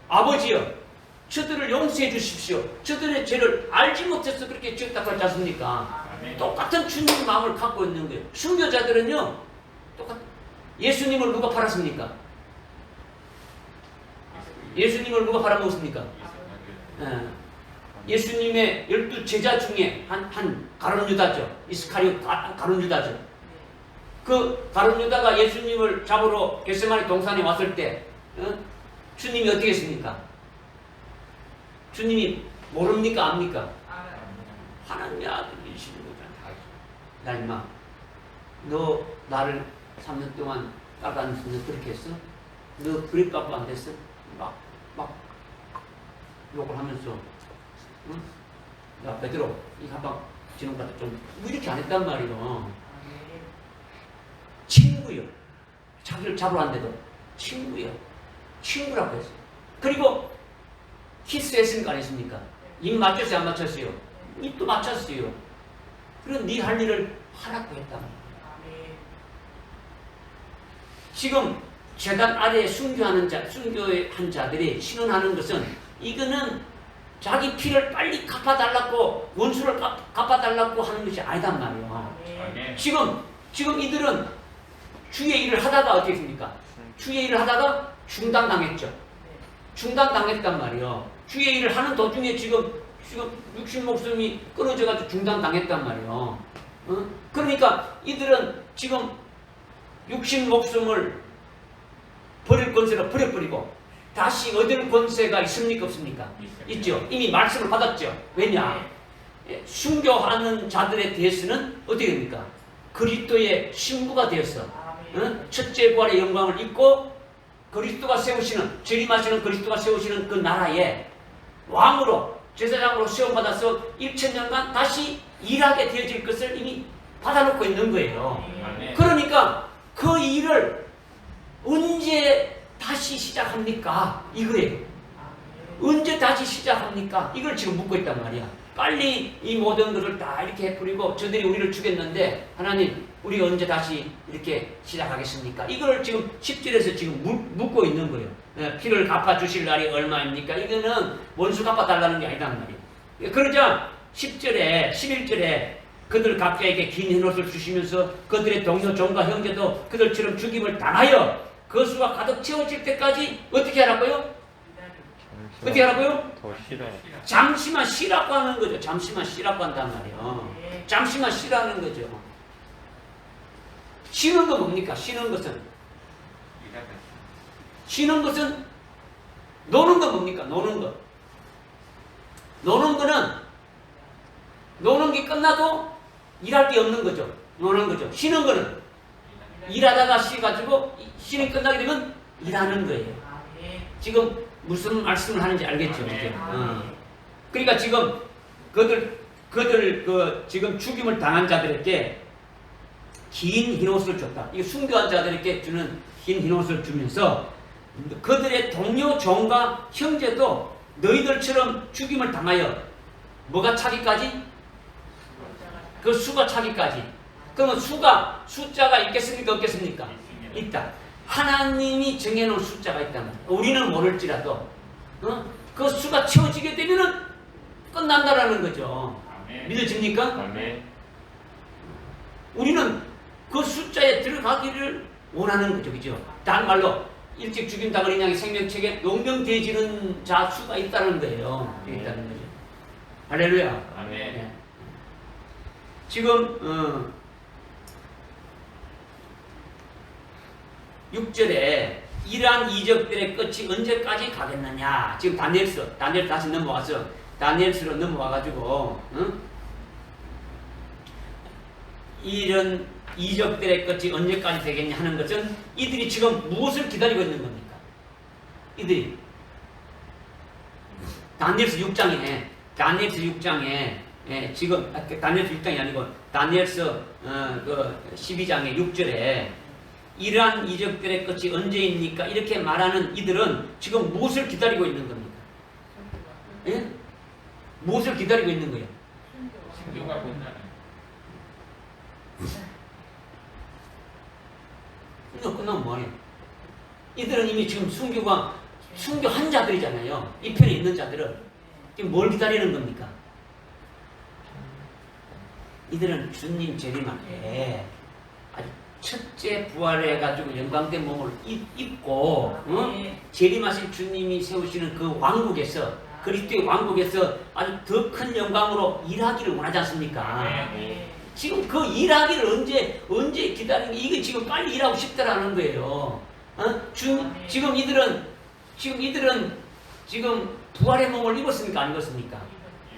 아버지여 저들을 용서해 주십시오. 저들의 죄를 알지 못해서 그렇게 지었다고 하지 않습니까? 똑같은 주님의 마음을 갖고 있는 거예요. 순교자들은요 예수님을 누가 팔았습니까? 예수님을 누가 팔아먹었습니까? 예수님의 12 제자 중에 한 가룟 유다죠. 이스카리오 가룟 유다죠. 그 가룟 유다가 예수님을 잡으러 겟세마네 동산에 왔을 때 주님이 어떻게 했습니까? 주님이 모릅니까? 압니까? 하나님의 아들이시는 거잖아. 야 임마 너 나를 3년 동안 따라다니면서 너 그렇게 했어? 너 그립갖고 안 됐어? 막 욕을 하면서 응? 야 베드로 이 한방 지는 것도 좀 이렇게 안 했단 말이에요. 친구요. 자기를 잡으러 왔는데도 친구요. 친구라고 했어요. 그리고 키스했으니까 안 했습니까? 입 맞췄어요? 안 맞췄어요? 입도 맞췄어요. 그리고 네 할 일을 하라고 했단 말이에요. 지금 제단 아래에 순교한 자들이 신원하는 것은 이거는 자기 피를 빨리 갚아달라고 원수를 갚아달라고 하는 것이 아니단 말이에요. 지금 이들은 주의 일을 하다가 어떻게 했습니까? 주의 일을 하다가 중단당했죠. 중단당했단 말이에요. 주의 일을 하는 도중에 지금 육신 목숨이 끊어져가지고 중단당했단 말이에요. 그러니까 이들은 지금 육신 목숨을 버릴 권세를 버려버리고 다시 얻을 권세가 있습니까? 없습니까? 있죠. 이미 말씀을 받았죠. 왜냐? 순교하는 자들에 대해서는 어떻게 됩니까? 그리스도의 신부가 되어서 첫째 부활의 영광을 입고 그리스도가 세우시는 재림하시는 그리스도가 세우시는 그 나라에 왕으로 제사장으로 시험받아서 1000년간 다시 일하게 되어질 것을 이미 받아놓고 있는 거예요. 그러니까 그 일을 언제 다시 시작합니까? 이거예요. 언제 다시 시작합니까? 이걸 지금 묻고 있단 말이야. 빨리 이 모든 것을 다 이렇게 뿌리고 저들이 우리를 죽였는데 하나님 우리가 언제 다시 이렇게 시작하겠습니까? 이걸 지금 10절에서 지금 묻고 있는 거예요. 피를 갚아주실 날이 얼마입니까? 이거는 원수 갚아달라는 게 아니란 말이에요. 그러자 10절에 11절에 그들 각자에게 긴 흰옷을 주시면서 그들의 동료 종과 형제도 그들처럼 죽임을 당하여 그 수가 가득 채워질 때까지 어떻게 하라고요? 어떻게 하라고요? 더 싫어. 잠시만 쉬라고 하는 거죠. 잠시만 쉬라고 한단 말이에요. 잠시만 쉬라는 거죠. 쉬는 거 뭡니까? 쉬는 것은 노는 거 뭡니까? 노는 거. 노는 게 끝나도 일할 게 없는 거죠. 노는 거죠. 쉬는 거는 일하다가 쉬가지고 쉬는 끝나게 되면 일하는 거예요. 지금 무슨 말씀을 하는지 알겠죠? 그러니까 지금 그들 지금 죽임을 당한 자들에게 긴 흰옷을 줬다. 이거 순교한 자들에게 주는 긴 흰옷을 주면서 그들의 동료 종과 형제도 너희들처럼 죽임을 당하여 뭐가 차기까지? 그 수가 차기까지. 그러면 숫자가 있겠습니까? 없겠습니까? 있다. 하나님이 정해놓은 숫자가 있단 말이야. 우리는 모를지라도 그 수가 채워지게 되면은 끝난다라는 거죠. 아멘. 믿어집니까? 아멘. 우리는 그 숫자에 들어가기를 원하는 거죠. 그죠? 다른 말로 일찍 죽인다고 그냥 생명책에 용병되어지는 자 수가 있다는 거예요. 있다는 거죠. 할렐루야. 아멘. 네. 지금 6절에 이러한 이적들의 끝이 언제까지 가겠느냐. 지금 다니엘 다시 넘어와서 다니엘서로 넘어와가지고 이런 이적들의 끝이 언제까지 되겠냐 하는 것은 이들이 지금 무엇을 기다리고 있는 겁니까? 이들이 다니엘서 6장에 지금 다니엘서 6장이 아니고 다니엘서 12장의 6절에 이러한 이적들의 끝이 언제입니까? 이렇게 말하는 이들은 지금 무엇을 기다리고 있는 겁니까? 예? 무엇을 기다리고 있는 거예요? 순교가 끝나는. 끝나면 뭐해요? 이들은 이미 지금 순교한 자들이잖아요. 이 편에 있는 자들은 지금 뭘 기다리는 겁니까? 이들은 주님 재림하에 아주 첫째 부활해가지고 영광된 몸을 입고 재림하신 주님이 세우시는 그 왕국에서 그리스도의 왕국에서 아주 더 큰 영광으로 일하기를 원하지 않습니까? 지금 그 일하기를 언제 기다리는 게 이게 지금 빨리 일하고 싶다라는 거예요. 지금 이들은 지금 부활의 몸을 입었습니까? 안 입었습니까?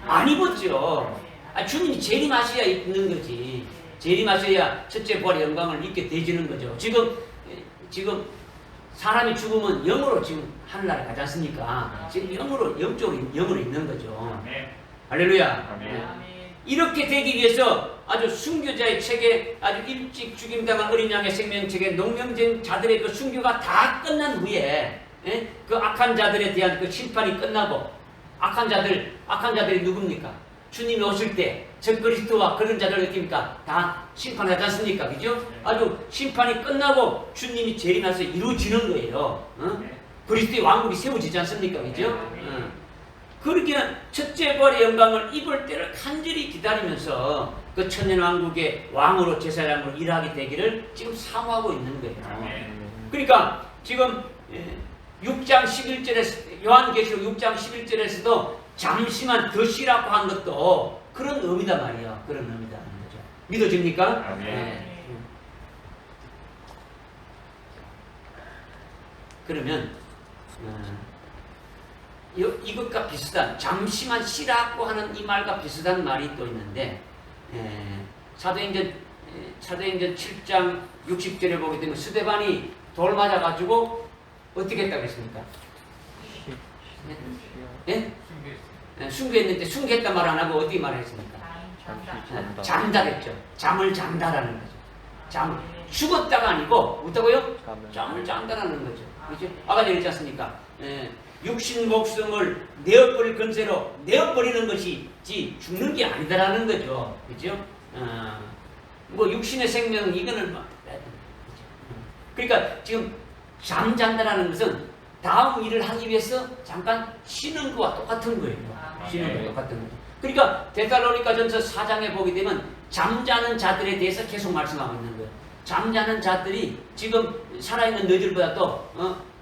안 입었죠. 주님이 재림하셔야 있는 거지. 재림하셔야 첫째 부활의 영광을 입게 되지는 거죠. 지금 사람이 죽으면 영으로 지금 하늘나라에 가지 않습니까? 지금 영으로 있는 거죠. 할렐루야. 이렇게 되기 위해서 아주 순교자의 책에 아주 일찍 죽임당한 어린 양의 생명책에 농명된 자들의 그 순교가 다 끝난 후에 그 악한 자들에 대한 그 심판이 끝나고 악한 자들이 누굽니까? 주님이 오실 때 적그리스도와 그런 자들 어떻습니까? 다 심판하지 않습니까? 그죠? 아주 심판이 끝나고 주님이 재림해서 이루어지는 거예요. 그리스도의 왕국이 세워지지 않습니까? 그죠? 그렇게 첫째 부활의 영광을 입을 때를 간절히 기다리면서 그 천년왕국의 왕으로 제사장으로 일하게 되기를 지금 사모하고 있는 거예요. 그러니까 지금 6장 11절에서 요한계시록 6장 11절에서도 잠시만 더 쉬라고 한 것도 그런 의미다 말이에요. 그런 의미다 하는 거죠. 믿어집니까? 네. 그러면 이것과 비슷한 잠시만 쉬라고 하는 이 말과 비슷한 말이 또 있는데 사도행전 7장 60절에 보게 되면 스데반이 돌 맞아가지고 어떻게 했다고 했습니까? 네? 순교했는데 순교했단 말 안 하고 어디 말했습니까? 잠다랬죠. 잠을 잠다라는 거죠. 죽었다가 아니고 어떠고요? 잠을 잔다라는 거죠. 그렇죠? 아까 얘기했지 않습니까? 육신 목숨을 내어버릴 건세로 내어버리는 것이지 죽는 게 아니다라는 거죠. 그렇죠? 뭐 육신의 생명 이거는 뭐 그러니까 지금 잠잔다라는 것은 다음 일을 하기 위해서 잠깐 쉬는 거와 똑같은 거예요. 쉬는 거와 똑같은 거죠. 그러니까 데살로니가전서 4장에 보게 되면 잠자는 자들에 대해서 계속 말씀하고 있는 거예요. 잠자는 자들이 지금 살아있는 너희들보다 또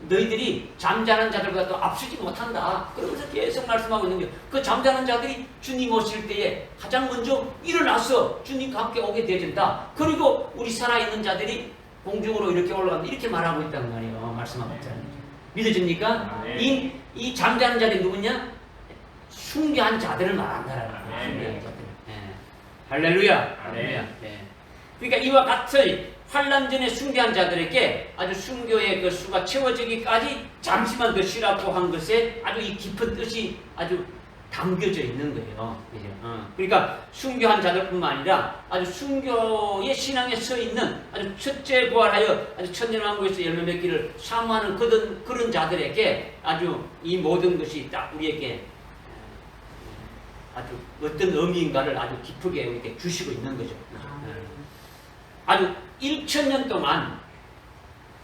너희들이 잠자는 자들보다 또 앞서지 못한다. 그러면서 계속 말씀하고 있는 거예요. 그 잠자는 자들이 주님 오실 때에 가장 먼저 일어나서 주님과 함께 오게 되어진다. 그리고 우리 살아있는 자들이 공중으로 이렇게 올라간다. 이렇게 말하고 있단 말이에요. 말씀하고 있잖아요. 믿어집니까? 이 잠자는 자들이 누구냐? 숭배한 자들을 말한다라는 거예요. 숭배한 자들. 할렐루야. 할렐루야. 그러니까 이와 같은 환난 전에 숭배한 자들에게 아주 순교의 그 수가 채워지기까지 잠시만 더 쉬라고 한 것에 아주 이 깊은 뜻이 아주 담겨져 있는 거예요. 그러니까 순교한 자들뿐만 아니라 아주 순교의 신앙에 서 있는 아주 첫째 부활하여 아주 천년왕국에서 열매 맺기를 사모하는 그런 자들에게 아주 이 모든 것이 딱 우리에게 아주 어떤 의미인가를 아주 깊게 이렇게 주시고 있는 거죠. 아주 1000년 동안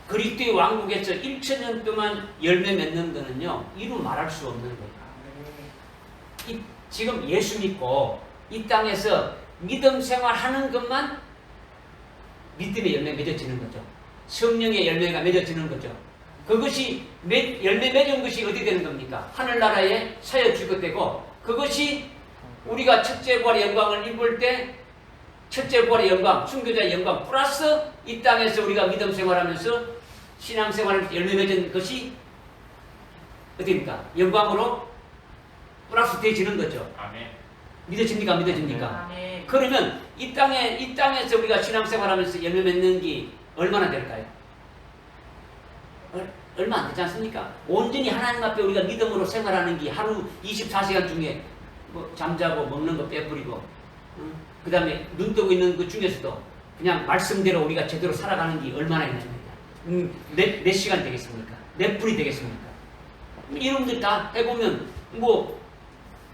그리스도의 왕국에서 1000년 동안 열매 맺는 것은요 이루 말할 수 없는 거예요. 지금 예수 믿고 이 땅에서 믿음 생활하는 것만 믿음의 열매 맺어지는 거죠. 성령의 열매가 맺어지는 거죠. 그것이 열매 맺은 것이 어디 되는 겁니까? 하늘나라에 사여 주게 그것이 우리가 첫째 부활의 영광을 입을 때 첫째 부활의 영광, 순교자의 영광 플러스 이 땅에서 우리가 믿음 생활하면서 신앙 생활을 열매 맺은 것이 어디입니까? 영광으로 플러스 되어지는 거죠. 아멘. 믿어집니까? 믿어집니까? 아멘. 그러면 이 땅에서 우리가 신앙 생활하면서 열매 맺는 게 얼마나 될까요? 얼마 안 되지 않습니까? 온전히 하나님 앞에 우리가 믿음으로 생활하는 게 하루 24시간 중에 뭐 잠자고 먹는 거 빼버리고 그 다음에 눈 뜨고 있는 것 중에서도 그냥 말씀대로 우리가 제대로 살아가는 게 얼마나 있습니까? 몇 시간 되겠습니까? 몇 분이 되겠습니까? 이런들 다 해보면 뭐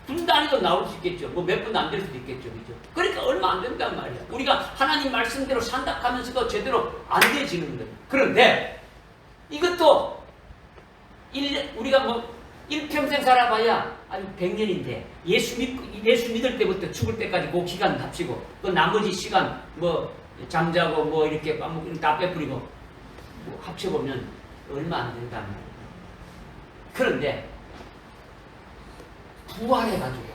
분 단위도 나올 수 있겠죠. 뭐 몇 분도 안 될 수도 있겠죠. 그죠? 그러니까 얼마 안 된단 말이야. 우리가 하나님 말씀대로 산다 하면서도 제대로 안 되지는 거예요. 그런데 이것도 우리가 뭐 일평생 살아봐야 아주 100년인데 예수 믿을 때부터 죽을 때까지 그 기간 합치고 그 나머지 시간 뭐 잠자고 뭐 이렇게 다 빼버리고 뭐 합쳐보면 얼마 안 된단 말이에요. 그런데 부활해가지고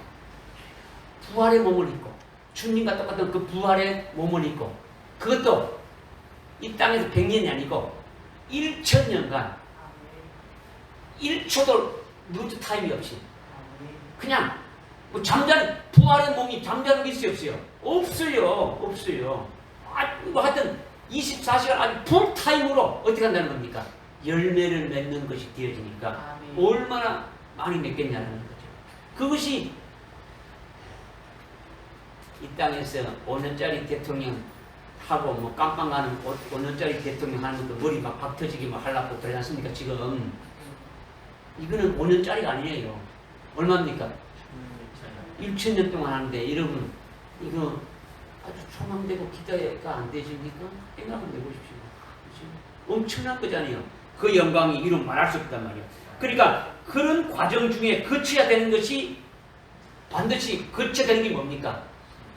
부활의 몸을 입고 주님과 똑같은 그 부활의 몸을 입고 그것도 이 땅에서 100년이 아니고 1000년간 1초도 루트 타임이 없이 그냥 뭐 부활의 몸이 잠자는 게 있어요? 없어요? 없어요. 뭐 하여튼 24시간 아주 풀타임으로 어떻게 한다는 겁니까? 열매를 맺는 것이 되어지니까 얼마나 많이 맺겠냐는 거죠. 그것이 이 땅에서 5년짜리 대통령 하고 뭐 깜빵 가는 5년짜리 대통령 하는 것도 머리 막 박터지게 막 하려고 그러지 않습니까? 지금 이거는 5년짜리가 아니에요. 얼마입니까? 1000년 동안 하는데 여러분 이거 아주 초망되고 기대가 안 되십니까? 생각은 해보십시오. 엄청난 거잖아요. 그 영광이 이루 말할 수 없단 말이에요. 그러니까 그런 과정 중에 거쳐야 되는 것이 반드시 거쳐야 되는 게 뭡니까?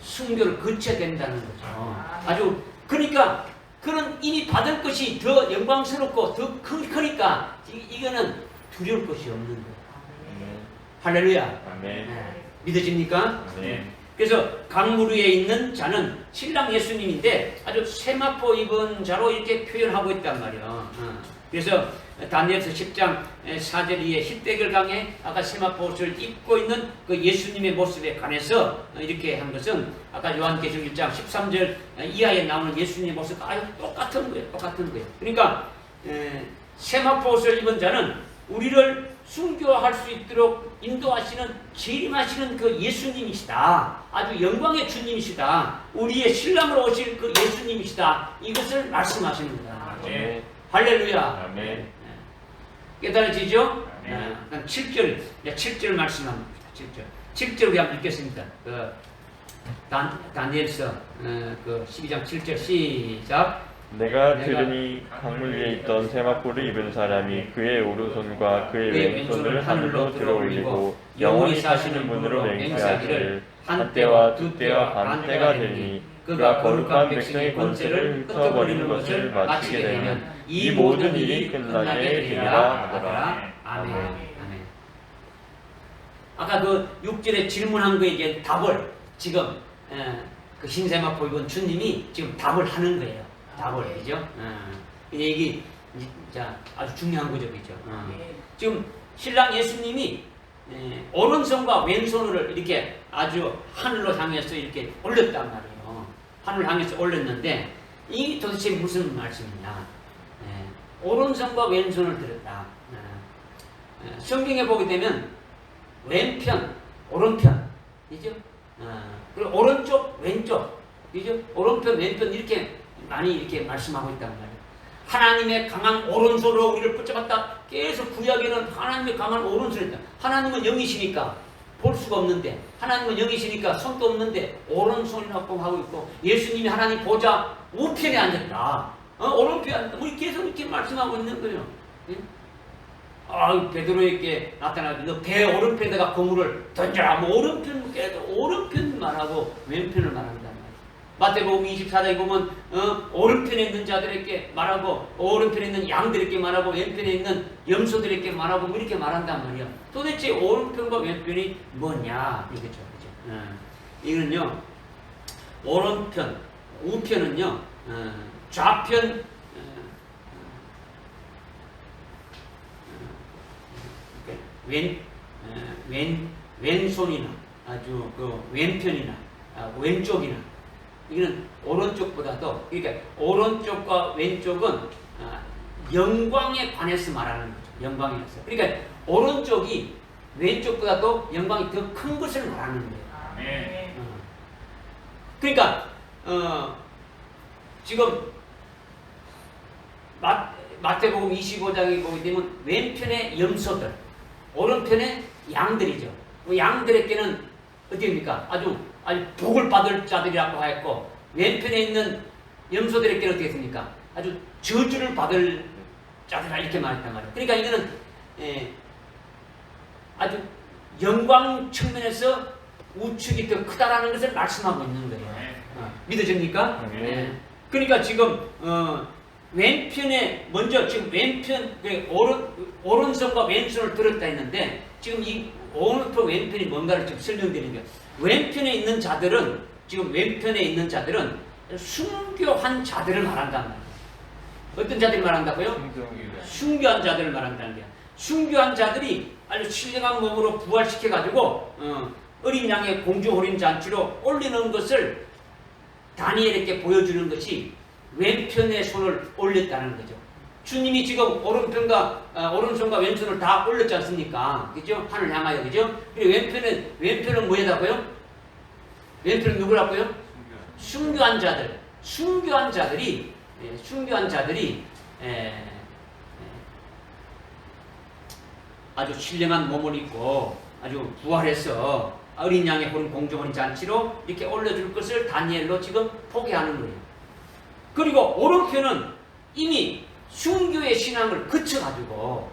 순교를 거쳐야 된다는 거죠. 아주 그러니까 그런 이미 받을 것이 더 영광스럽고 더 크니까 이거는 두려울 것이 없는 거예요. 할렐루야. 믿어집니까? 그래서 강물 위에 있는 자는 신랑 예수님인데 아주 세마포 입은 자로 이렇게 표현하고 있단 말이에요. 그래서 다니엘서 10장 4절 이에 흰대결 강에 아까 세마포 옷을 입고 있는 그 예수님의 모습에 관해서 이렇게 한 것은 아까 요한계시록 1장 13절 이하에 나오는 예수님의 모습과 아주 똑같은 거예요. 그러니까 세마포 옷을 입은 자는 우리를 순교할 수 있도록 인도하시는 재림하시는 그 예수님이시다. 아주 영광의 주님이시다. 우리의 신랑으로 오실 그 예수님이시다. 이것을 말씀하시는 거다. 아멘. 할렐루야. 아멘. 깨달아지죠? 아멘. 7절 말씀합니다. 7절 우리 한번 읽겠습니다. 다니엘서 그 12장 7절 시작. 내가 들으니 강물 위에 있던 세마포를 입은 사람이 그의 오른손과 그의 왼손을 하늘로 들어올리고 영원히 사시는 분으로 맹세하기를 한 때와 두 때와 반 때가 되니 그가 거룩한 백성의 권세를 흩어버리는 것을 마치게 되면 이 모든 일이 끝나게 되리라 하더라. 아멘. 아멘. 아까 그 6절에 질문한 거에 이제 답을 지금 그 흰세마포 입은 주님이 지금 답을 하는 거예요. 답을 그죠? 이게 자 아주 중요한 거죠, 그죠? 지금 신랑 예수님이 오른손과 왼손을 이렇게 아주 하늘로 향해서 이렇게 올렸단 말이에요. 하늘 향해서 올렸는데 이게 도대체 무슨 말씀이냐? 오른손과 왼손을 들었다. 성경에 보게 되면 왼편, 오른편, 그죠? 그리고 오른쪽, 왼쪽, 그죠? 오른편, 왼편 이렇게 많이 이렇게 말씀하고 있단 말이에요. 하나님의 강한 오른손으로 우리를 붙잡았다. 계속 구약에는 하나님의 강한 오른손이 있다. 하나님은 영이시니까 볼 수가 없는데, 하나님은 영이시니까 손도 없는데 오른손이라고 하고 있고, 예수님이 하나님 보좌 우편에 앉았다. 오른편에 앉았다. 우리 계속 이렇게 말씀하고 있는 거예요. 베드로에게 나타나서 너 배 오른편에다가 그물을 던져라. 뭐 오른편, 계속 오른편만 하고 왼편을 말한다. 마태복음 24장에 보면 오른편에 있는 자들에게 말하고 오른편에 있는 양들에게 말하고 왼편에 있는 염소들에게 말하고 뭐 이렇게 말한단 말이야. 도대체 오른편과 왼편이 뭐냐 이거죠, 그죠? 이거는요 오른편, 우편은요 좌편, 왼손이나 아주 그 왼편이나 왼쪽이나 이거는 오른쪽보다도, 그러니까 오른쪽과 왼쪽은 영광에 관해서 말하는 거죠. 영광에 관해서. 그러니까 오른쪽이 왼쪽보다도 영광이 더 큰 것을 말하는 거예요. 네. 그러니까 지금 마태복음 25장에 보게 되면 왼편에 염소들, 오른편에 양들이죠. 양들에게는 어떻게입니까? 아주 복을 받을 자들이라고 하였고, 왼편에 있는 염소들에게는 어떻게 했습니까? 아주 저주를 받을 자들이라 이렇게 말했단 말이에요. 그러니까 이거는 아주 영광 측면에서 우측이 더 크다라는 것을 말씀하고 있는 거예요. 믿어집니까? 그러니까 지금 왼편에 먼저 지금 왼편 오른손과 왼손을 들었다 했는데, 지금 이 오른편 왼편이 뭔가를 지금 설명드리는 거예요. 왼편에 있는 자들은, 지금 왼편에 있는 자들은 순교한 자들을 말한단 말이에요. 어떤 자들을 말한다고요? 순교한 자들을 말한다는 거예요. 순교한 자들이 아주 신령한 몸으로 부활시켜가지고 어린 양의 공주호림 잔치로 올리는 것을 다니엘에게 보여주는 것이 왼편에 손을 올렸다는 거죠. 주님이 지금 오른손과 왼손을 다 올렸지 않습니까? 그죠? 하늘 향하여, 그죠? 그리고 왼편은 뭐라고요? 왼편은 누구라고요? 순교한 자들. 순교한 자들이 아주 신령한 몸을 입고 아주 부활해서 어린 양의 호름 공주호림 잔치로 이렇게 올려줄 것을 다니엘로 지금 포기하는 거예요. 그리고 오른편은 이미 순교의 신앙을 거쳐가지고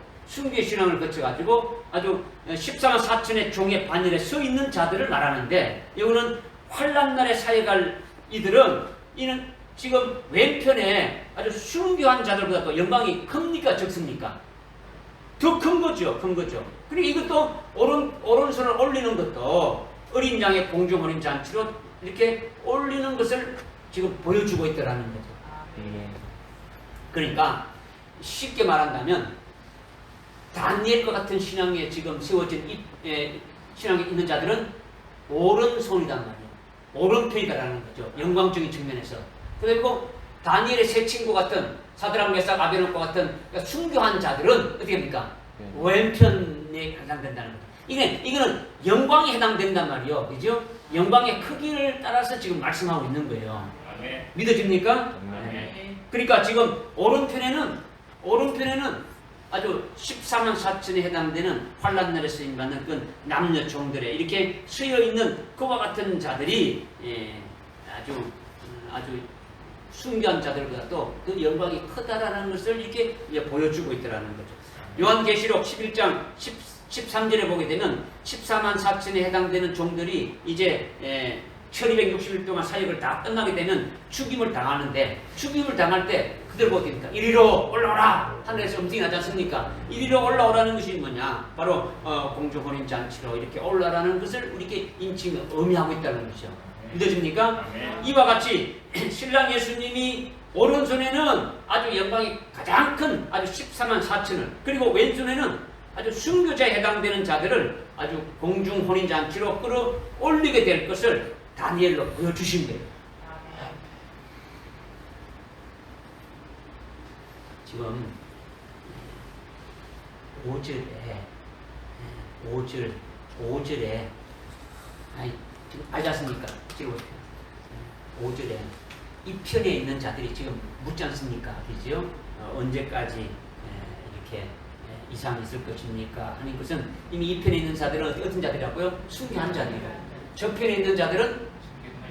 아주 14만 4천의 종의 반열에 서 있는 자들을 말하는데, 이거는 환란날에 사역할 이들은 이는 지금 왼편에 아주 순교한 자들보다 또 영광이 큽니까 적습니까? 더 큰 거죠. 그리고 이것도 오른손을 올리는 것도 어린 양의 공주호림 잔치로 이렇게 올리는 것을 지금 보여주고 있더라는 거죠. 그러니까 쉽게 말한다면 다니엘과 같은 신앙에 지금 세워진 신앙에 있는 자들은 오른손이란 말이에요. 오른편이다라는 거죠. 영광적인 측면에서. 그리고 다니엘의 세 친구 같은 사드락 메삭 아베노고 같은 순교한 자들은 어떻게 합니까? 왼편에 해당된다는 거죠. 이거는 영광에 해당된단 말이요, 그죠? 영광의 크기를 따라서 지금 말씀하고 있는 거예요. 아멘. 믿어집니까? 아멘. 그러니까 지금 오른편에는 아주 14만 4천에 해당되는 환란 날에 쓰임 받는 그 남녀 종들에 이렇게 쓰여 있는 그와 같은 자들이 아주 순교한 자들보다도 그 영광이 크다라는 것을 이렇게 보여주고 있다라는 거죠. 요한계시록 11장 13절에 보게 되면 14만 4천에 해당되는 종들이 이제 1260일 동안 사역을 다 끝나게 되면 죽임을 당하는데, 죽임을 당할 때 그들 보니까 이리로 올라오라 하늘에서 음성이 나지 않습니까? 이리로 올라오라는 것이 뭐냐? 바로 공중혼인 잔치로 이렇게 올라라는 것을 우리에게 인칭 의미하고 있다는 것이죠. 믿어집니까? 이와 같이 신랑 예수님이 오른손에는 아주 영광이 가장 큰 아주 14만 4천을, 그리고 왼손에는 아주 순교자에 해당되는 자들을 아주 공중혼인 잔치로 끌어올리게 될 것을 다니엘로 보여주신 거예요. 지금 5절에 지금 알지 않습니까? 지금 5절에 이 편에 있는 자들이 지금 묻지 않습니까? 그죠? 언제까지 이렇게 이상이 있을 것입니까? 하는 것은 이미 이 편에 있는 자들은 어떤 자들이라고요? 순교한 자들이에요. 저 편에 있는 자들은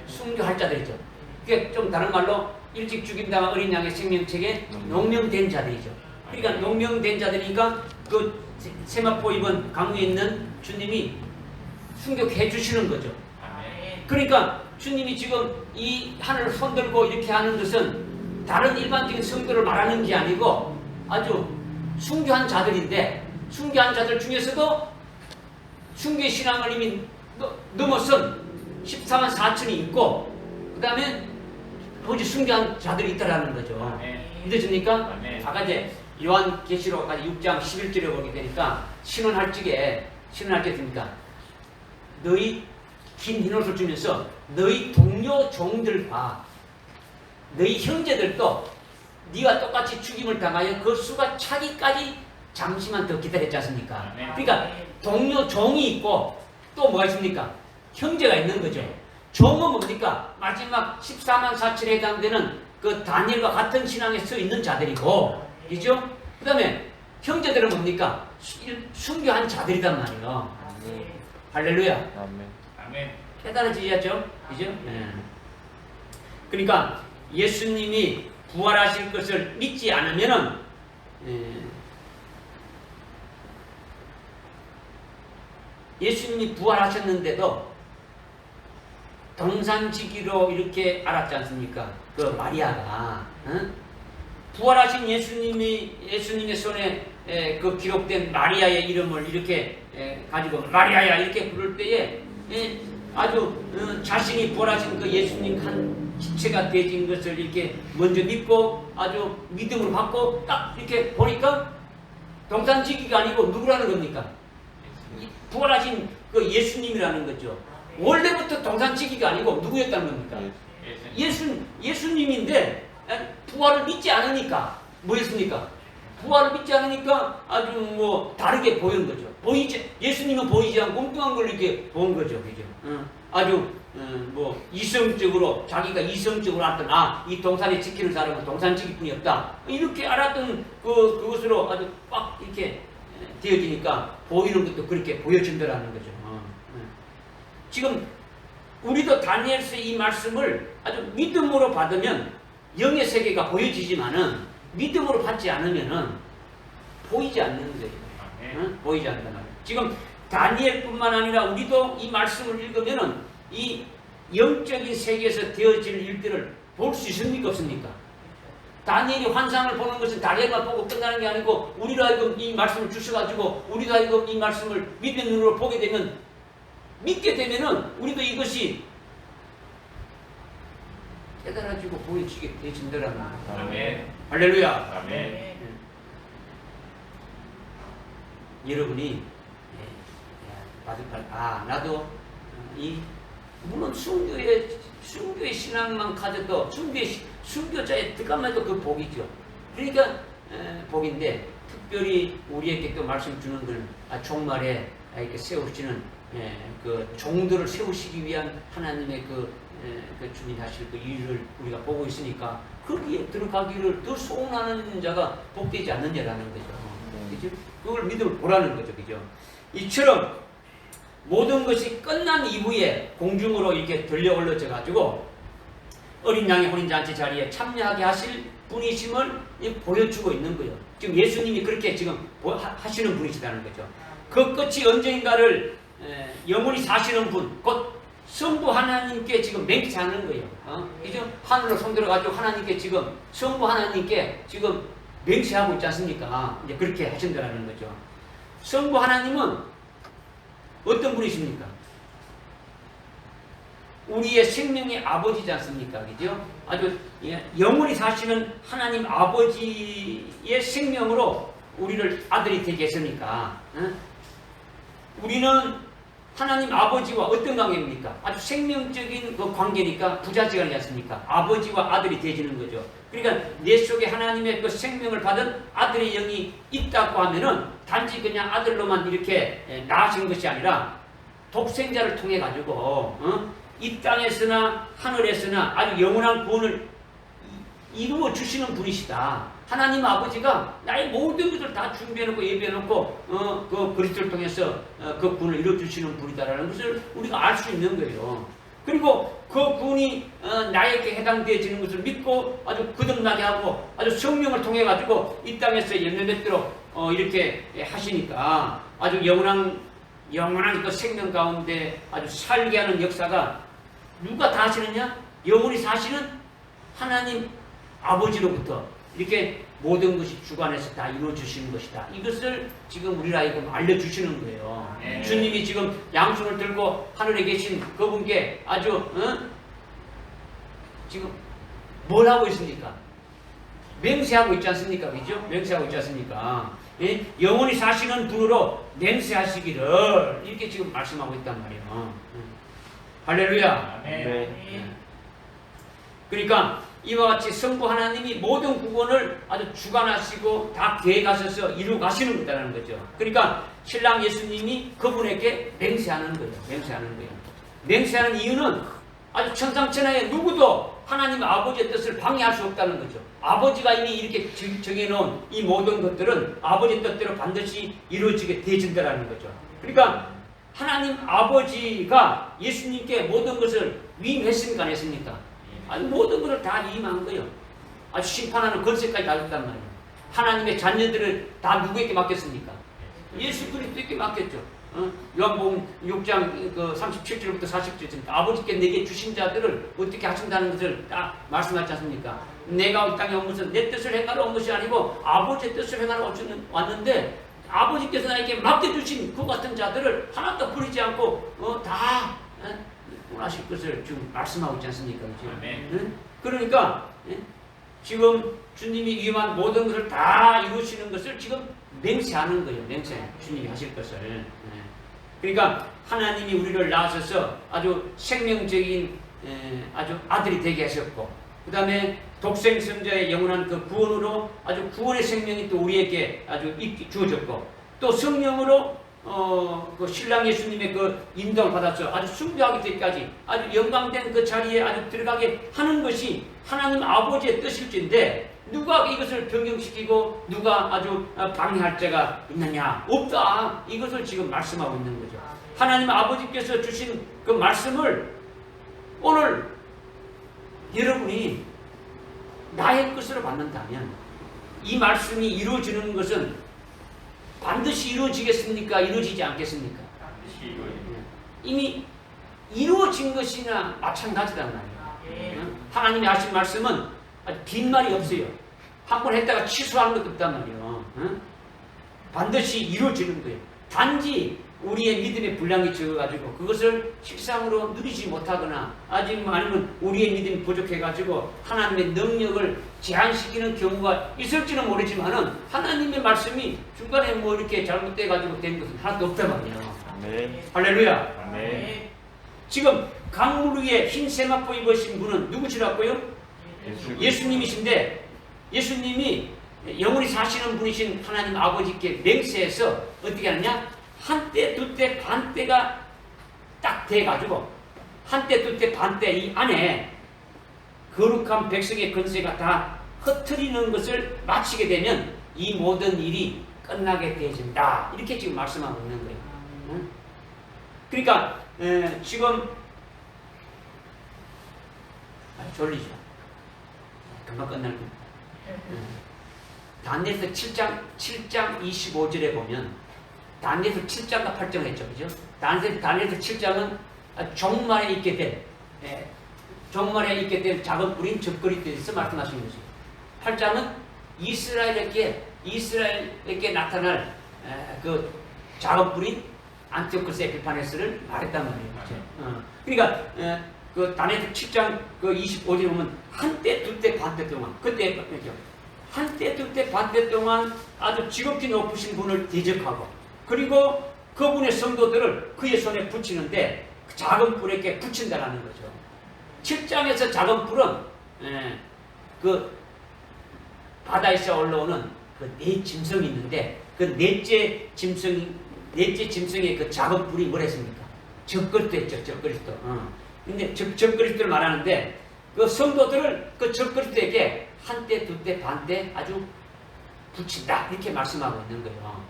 순교할 자들이죠. 그게 좀 다른 말로 일찍 죽임당한 어린 양의 생명책에 농명된 자들이죠. 그러니까 농명된 자들이니까 그 세마포 이번 강우에 있는 주님이 순교해 주시는 거죠. 그러니까 주님이 지금 이 하늘을 손들고 이렇게 하는 것은 다른 일반적인 성도를 말하는 게 아니고 아주 순교한 자들인데, 순교한 자들 중에서도 순교의 신앙을 이미 넘어선 14만 4천이 있고, 그 다음에 도저히 순교한 자들이 있다라는 거죠. 믿어집니까? 아까 이제 요한계시록까지 6장 11절에 보게 되니까 신원할 적에 됩니까? 너희 긴 흰옷을 주면서 너희 동료 종들과 너희 형제들도 네와 똑같이 죽임을 당하여 그 수가 차기까지 잠시만 더 기다렸지 않습니까? 그러니까 동료 종이 있고 또 뭐가 있습니까? 형제가 있는 거죠. 종은 뭡니까? 마지막 14만 4천에 해당되는 그 다니엘과 같은 신앙에 서 있는 자들이고, 그죠? 그 다음에 형제들은 뭡니까? 순교한 자들이단 말이에요. 할렐루야. 아멘. 깨달아지죠? 그죠? 네. 그러니까 예수님이 부활하실 것을 믿지 않으면은 예수님이 부활하셨는데도 동산지기로 이렇게 알았지 않습니까? 그 마리아가 부활하신 예수님의 손에 그 기록된 마리아의 이름을 이렇게 가지고 마리아야 이렇게 부를 때에 아주 자신이 부활하신 그 예수님 한 지체가 되진 것을 이렇게 먼저 믿고 아주 믿음을 받고 딱 이렇게 보니까 동산지기가 아니고 누구라는 겁니까? 부활하신 그 예수님이라는 거죠. 원래부터 동산지기가 아니고 누구였다는 겁니까? 예수님인데 부활을 믿지 않으니까 뭐였습니까? 부활을 믿지 않으니까 아주 뭐 다르게 보이는 거죠. 예수님은 보이지 않고 엉뚱한 걸 이렇게 본 거죠. 그죠? 아주 뭐 이성적으로 자기가 이성적으로 알았던 이 동산에 지키는 사람은 동산지기뿐이 없다. 이렇게 알았던 그것으로 아주 꽉 이렇게 되어지니까 보이는 것도 그렇게 보여진다라는 거죠. 지금 우리도 다니엘서의 이 말씀을 아주 믿음으로 받으면 영의 세계가 보여지지만은 믿음으로 받지 않으면은 보이지 않는 거예요. 보이지 않는단 말이에요. 지금 다니엘뿐만 아니라 우리도 이 말씀을 읽으면은 이 영적인 세계에서 되어질 일들을 볼 수 있습니까? 없습니까? 다니엘이 환상을 보는 것은 다니엘만 보고 끝나는 게 아니고 우리로 하여금 이 말씀을 주셔가지고 우리로 하여금 이 말씀을 믿는 눈으로 보게 되면 믿게 되면은 우리도 이것이 깨달아지고 보여지게 되어진다라는 거예요. 아멘. 할렐루야. 아멘. 여러분이 나도 물론 순교의 신앙만 가져도 순교자의 득함만 해도 그 복이죠. 그러니까 복인데 특별히 우리에게 또 말씀 주는 것은 종말에 이렇게 세우시는 그 종들을 세우시기 위한 하나님의 그 주님 하실 그 일을 우리가 보고 있으니까 거기에 들어가기를 더 소원하는 자가 복되지 않는 자라는 거죠. 그죠? 그걸 믿음을 보라는 거죠. 그죠? 이처럼 모든 것이 끝난 이후에 공중으로 이렇게 들려 올려져 가지고 어린 양의 혼인잔치 자리에 참여하게 하실 분이심을 보여주고 있는 거예요. 지금 예수님이 그렇게 지금 하시는 분이시다는 거죠. 그 끝이 언제인가를 영원히 사시는 분, 곧 성부 하나님께 지금 맹세하는 거예요. 그죠? 하늘로 손들어가지고 하나님께 지금 성부 하나님께 지금 맹세하고 있지 않습니까? 이제 그렇게 하신다는 거죠. 성부 하나님은 어떤 분이십니까? 우리의 생명의 아버지지 않습니까? 그죠? 아주 영원히 사시는 하나님 아버지의 생명으로 우리를 아들이 되게 했으니까 우리는 하나님 아버지와 어떤 관계입니까? 아주 생명적인 그 관계니까 부자지간이지 않습니까? 아버지와 아들이 되지는 거죠. 그러니까 내 속에 하나님의 그 생명을 받은 아들의 영이 있다고 하면은 단지 그냥 아들로만 이렇게 낳으신 것이 아니라 독생자를 통해 가지고 이 땅에서나 하늘에서나 아주 영원한 구원을 이루어 주시는 분이시다. 하나님 아버지가 나의 모든 것을 다 준비해놓고 예비해놓고 그 그리스도를 통해서 그 구원을 이루어 주시는 분이다라는 것을 우리가 알 수 있는 거예요. 그리고 그 구원이 나에게 해당되어지는 것을 믿고 아주 거듭나게 하고 아주 성령을 통해 가지고 이 땅에서 열매맺도록 이렇게 하시니까 아주 영원한 그 생명 가운데 아주 살게 하는 역사가 누가 다 하시느냐? 영원히 사시는 하나님 아버지로부터 이렇게 모든 것이 주관해서 다 이루어주시는 것이다. 이것을 지금 우리 하여금 알려주시는 거예요. 주님이 지금 양손을 들고 하늘에 계신 그분께 아주 지금 뭘 하고 있습니까? 맹세하고 있지 않습니까? 그죠? 맹세하고 있지 않습니까? 예? 영원히 사시는 분으로 맹세하시기를 이렇게 지금 말씀하고 있단 말이에요. 할렐루야. 네. 그러니까 이와 같이 성부 하나님이 모든 구원을 아주 주관하시고 다 계획하셔서 이루어 가시는 거다라는 거죠. 그러니까 신랑 예수님이 그분에게 맹세하는 거예요. 맹세하는 거예요. 맹세하는 이유는 아주 천상천하에 누구도 하나님 아버지의 뜻을 방해할 수 없다는 거죠. 아버지가 이미 이렇게 정해놓은 이 모든 것들은 아버지 뜻대로 반드시 이루어지게 되어진다는 거죠. 그러니까 하나님 아버지가 예수님께 모든 것을 위임했습니까? 안 했습니까? 아주 모든 것을 다 위임한 거예요. 아주 심판하는 권세까지 다 줬단 말이에요. 하나님의 자녀들을 다 누구에게 맡겼습니까? 예수 그리스도에게 맡겼죠. 요한복음 6장 37절부터 40절입니다. 아버지께 내게 주신 자들을 어떻게 하신다는 것을 딱 말씀하지 않습니까? 내가 이 땅에 온 것은 내 뜻을 행하러 온 것이 아니고 아버지의 뜻을 행하러 왔는데 아버지께서 나에게 맡겨주신 그 같은 자들을 하나도 버리지 않고 다 원하실 것을 지금 말씀하고 있지 않습니까? 그러니까 지금 주님이 위임한 모든 것을 다 이루시는 것을 지금 맹세하는 거예요. 맹세. 주님이 하실 것을. 그러니까 하나님이 우리를 낳으셔서 아주 생명적인 아주 아들이 되게 하셨고 그 다음에 독생성자의 영원한 그 구원으로 아주 구원의 생명이 또 우리에게 아주 주어졌고 또 성령으로 그 신랑 예수님의 그 인도를 받아서 아주 숭배하기 때까지 아주 영광된 그 자리에 아주 들어가게 하는 것이 하나님 아버지의 뜻일진데 누가 이것을 변경시키고 누가 아주 방해할 자가 있느냐? 없다. 이것을 지금 말씀하고 있는 거죠. 하나님 아버지께서 주신 그 말씀을 오늘 여러분이 나의 것으로 받는다면 이 말씀이 이루어지는 것은 반드시 이루어지겠습니까? 이루어지지 않겠습니까? 반드시 이루어집니다. 이미 이루어진 것이나 마찬가지란 말이에요. 하나님이 하신 말씀은 아주 빈말이 없어요. 한 번 했다가 취소하는 것도 없단 말이에요. 반드시 이루어지는 거예요. 단지 우리의 믿음의 분량이 적어가지고 그것을 실상으로 누리지 못하거나 아니면 우리의 믿음이 부족해가지고 하나님의 능력을 제한시키는 경우가 있을지는 모르지만은 하나님의 말씀이 중간에 뭐 이렇게 잘못돼가지고 된 것은 하나도 없단 말이에요. 아멘. 할렐루야. 아멘. 지금 강물 위에 흰 세마포 입으신 분은 누구시라고요? 예수님이신데 예수님이 영원히 사시는 분이신 하나님 아버지께 맹세해서 어떻게 하느냐? 한때, 두때, 반때가 딱 돼가지고 한때, 두때, 반때 이 안에 거룩한 백성의 권세가 다 흩트리는 것을 마치게 되면 이 모든 일이 끝나게 되어진다. 이렇게 지금 말씀하고 있는 거예요. 응? 그러니까 지금 졸리죠. 금방 끝날 겁니다. 다니엘서 7장 25절에 보면 다니엘서 7장과 8장을 했죠. 그죠? 다니엘서 7장은 종말에 있게 된 종말에 있게 된 작은 뿌린 적그리스도에 대해서 말씀하시는 거죠. 8장은 이스라엘에게 나타날 그 작은 뿌린 안티오코스 에피파네스를 말했단 말이에요. 그러니까 그 다니엘서 7장 그 25절에 보면 한때, 두때, 반때 동안 그때 한때, 두때, 반때 동안 아주 지극히 높으신 분을 대적하고 그리고 그분의 성도들을 그의 손에 붙이는데 그 작은 뿔에게 붙인다라는 거죠. 7장에서 작은 뿔은 그 바다에서 올라오는 그 네 짐승이 있는데 그 넷째 짐승의 그 작은 뿔이 뭐랬습니까? 적그리스도였죠. 적그리스도. 근데 적그리스도를 말하는데 그 성도들을 그 적그리스도에게 한때, 두때, 반때 아주 붙인다 이렇게 말씀하고 있는 거예요.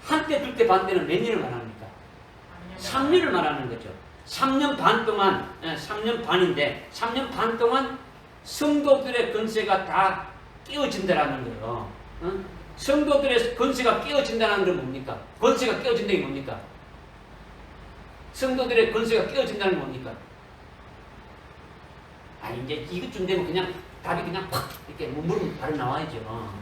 한때, 두때, 반때는 몇 년을 말합니까? 3년을 말하는 거죠. 3년 반 동안 3년 반인데 3년 반 동안 성도들의 권세가 다 깨어진다라는 거예요. 성도들의 권세가 깨어진다는 건 뭡니까? 권세가 깨어진다는 게 뭡니까? 성도들의 권세가 깨어진다는 건 뭡니까? 아니 이제 이것쯤 되면 그냥 답이 그냥 팍 이렇게 물은 바로 나와야죠.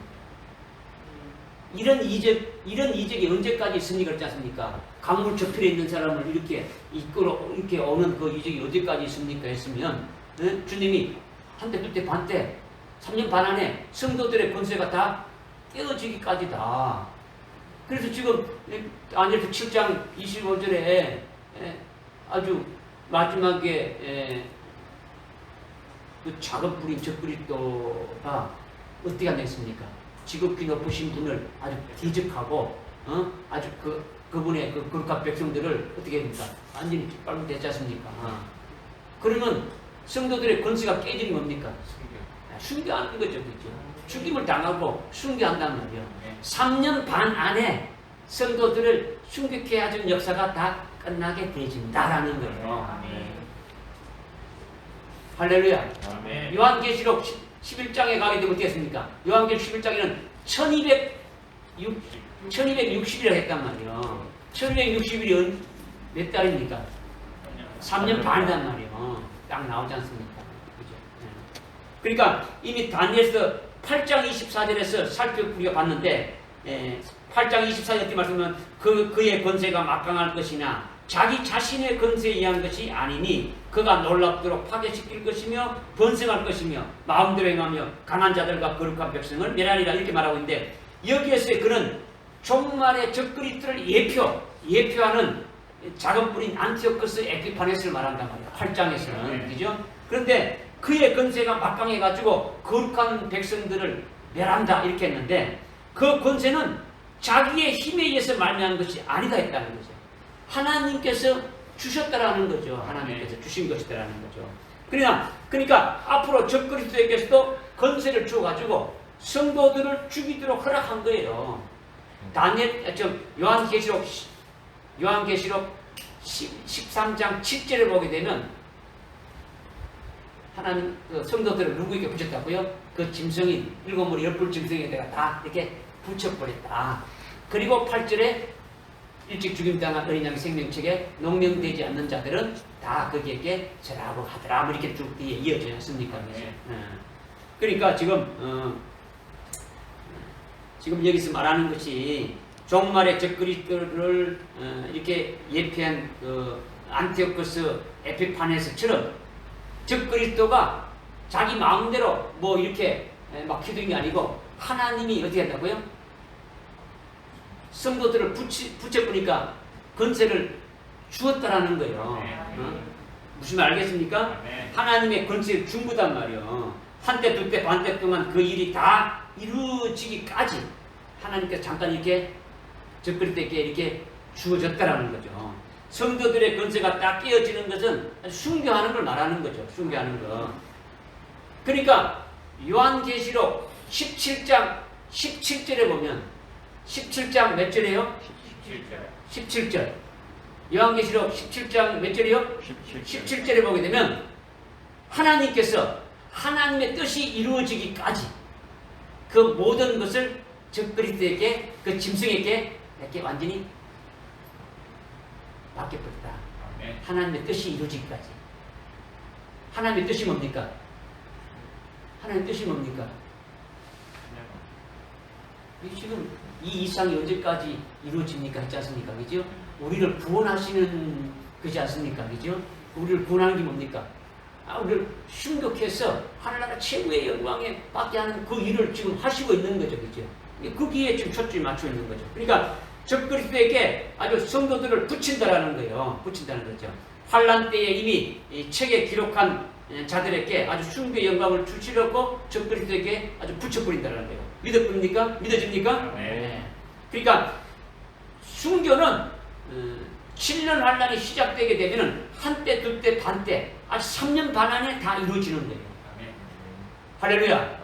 이런 이적이 언제까지 있으니 그렇지 않습니까? 강물 저편에 있는 사람을 이렇게 이렇게 오는 그 이적이 어디까지 있습니까? 했으면 주님이 한때, 두때, 반때 3년 반 안에 성도들의 권세가 다 깨어지기까지다. 그래서 지금 다니엘서 7장 25절에 아주 마지막에 그 작은 뿌린 적그리스도가 어떻게 안됐습니까? 지극히 높으신 분을 아주 대적하고 아주 그분의 그 거룩한 백성들을 어떻게 합니까? 완전히 빨면 되지 않습니까? 그러면 성도들의 권세가 깨지는 겁니까? 순교하는 거죠. 그렇죠? 죽임을 당하고 순교한단 말이에요. 3년 반 안에 성도들을 순교케 해준 역사가 다 끝나게 되진다라는 거예요. 할렐루야. 요한계시록 11장에 가게 되면 어떻겠습니까? 요한계시록 11장에는 1260일을 했단 말이에요. 1260일이 몇 달입니까? 3년 반이란 말이에요. 딱 나오지 않습니까? 그죠? 그러니까 이미 다니엘서 8장 24절에서 우리가 봤는데 8장 24절 어떻게 말씀하면 그의 권세가 막강할 것이나 자기 자신의 권세에 의한 것이 아니니 그가 놀랍도록 파괴시킬 것이며 번성할 것이며 마음대로 행하며 강한 자들과 거룩한 백성을 멸하리라 이렇게 말하고 있는데 여기에서 그는 종말의 적그리스도를 예표하는 작은 뿌린 안티오코스 에피파네스를 말한단 말이에요. 8장에서는 그죠? 그런데 그의 권세가 막강해가지고 거룩한 백성들을 멸한다 이렇게 했는데 그 권세는 자기의 힘에 의해서 말미암은 것이 아니다 했다는 거죠. 하나님께서 주셨다라는 거죠. 하나님께서 주신 것이다라는 거죠. 그러니까 앞으로 적그리스도에게서도 권세를 주어가지고 성도들을 죽이도록 허락한 거예요. 요한계시록 13장 7절에 보게 되면 하나님 성도들을 누구에게 붙였다고요? 그 짐승인 일곱 머리 열불 짐승에다가 다 이렇게 붙여버렸다. 그리고 8절에 일찍 죽임당한 어린 양의 생명책에 농명되지 않는 자들은 다 거기에게 절하고 하더라. 뭐 이렇게 쭉 뒤에 이어져 있습니까? 그러니까 지금 여기서 말하는 것이 종말의 적그리스도를 이렇게 예표한 안티오코스 에피파네스처럼 적그리스도가 자기 마음대로 뭐 이렇게 막 기둥이 아니고 하나님이 어떻게 한다고요? 성도들을 붙여보니까 권세를 주었다라는 거예요. 무슨 말 알겠습니까? 하나님의 권세를 준 거단 말이에요. 한때, 두때, 반때 동안 그 일이 다 이루어지기까지 하나님께서 잠깐 이렇게 적그리 때께 이렇게 주어졌다라는 거죠. 성도들의 권세가 딱 깨어지는 것은 순교하는 걸 말하는 거죠. 순교하는 거. 그러니까 요한계시록 17장 17절에 보면 17장 몇 절이에요? 17절. 요한계시록 17장 몇 절이요? 17절에 보게 되면 하나님께서 하나님의 뜻이 이루어지기까지 그 모든 것을 적그리스도에게 그 짐승에게 이렇게 완전히 맡겨버렸다. 하나님의 뜻이 이루어지기까지. 하나님의 뜻이 뭡니까? 하나님의 뜻이 뭡니까? 지금 이 이상이 언제까지 이루어집니까? 했지 않습니까? 그죠? 우리를 구원하시는 거지 않습니까? 그죠? 우리를 구원하는 게 뭡니까? 우리를 순교해서 하나나라 최고의 영광에 받게 하는 그 일을 지금 하시고 있는 거죠. 그죠? 거기에 지금 초점이 맞춰 있는 거죠. 그러니까 적그리스도에게 아주 성도들을 붙인다라는 거예요. 붙인다는 거죠. 환란 때에 이미 이 책에 기록한 자들에게 아주 숭배의 영광을 주시려고 적그리스도에게 아주 붙여버린다는 거예요. 믿어집니까? 믿어집니까? 네. 그러니까 순교는 7년 환란이 시작되게 되면은 한때, 두때, 반때, 아주 3년 반 안에 다 이루어지는 거예요. 할렐루야.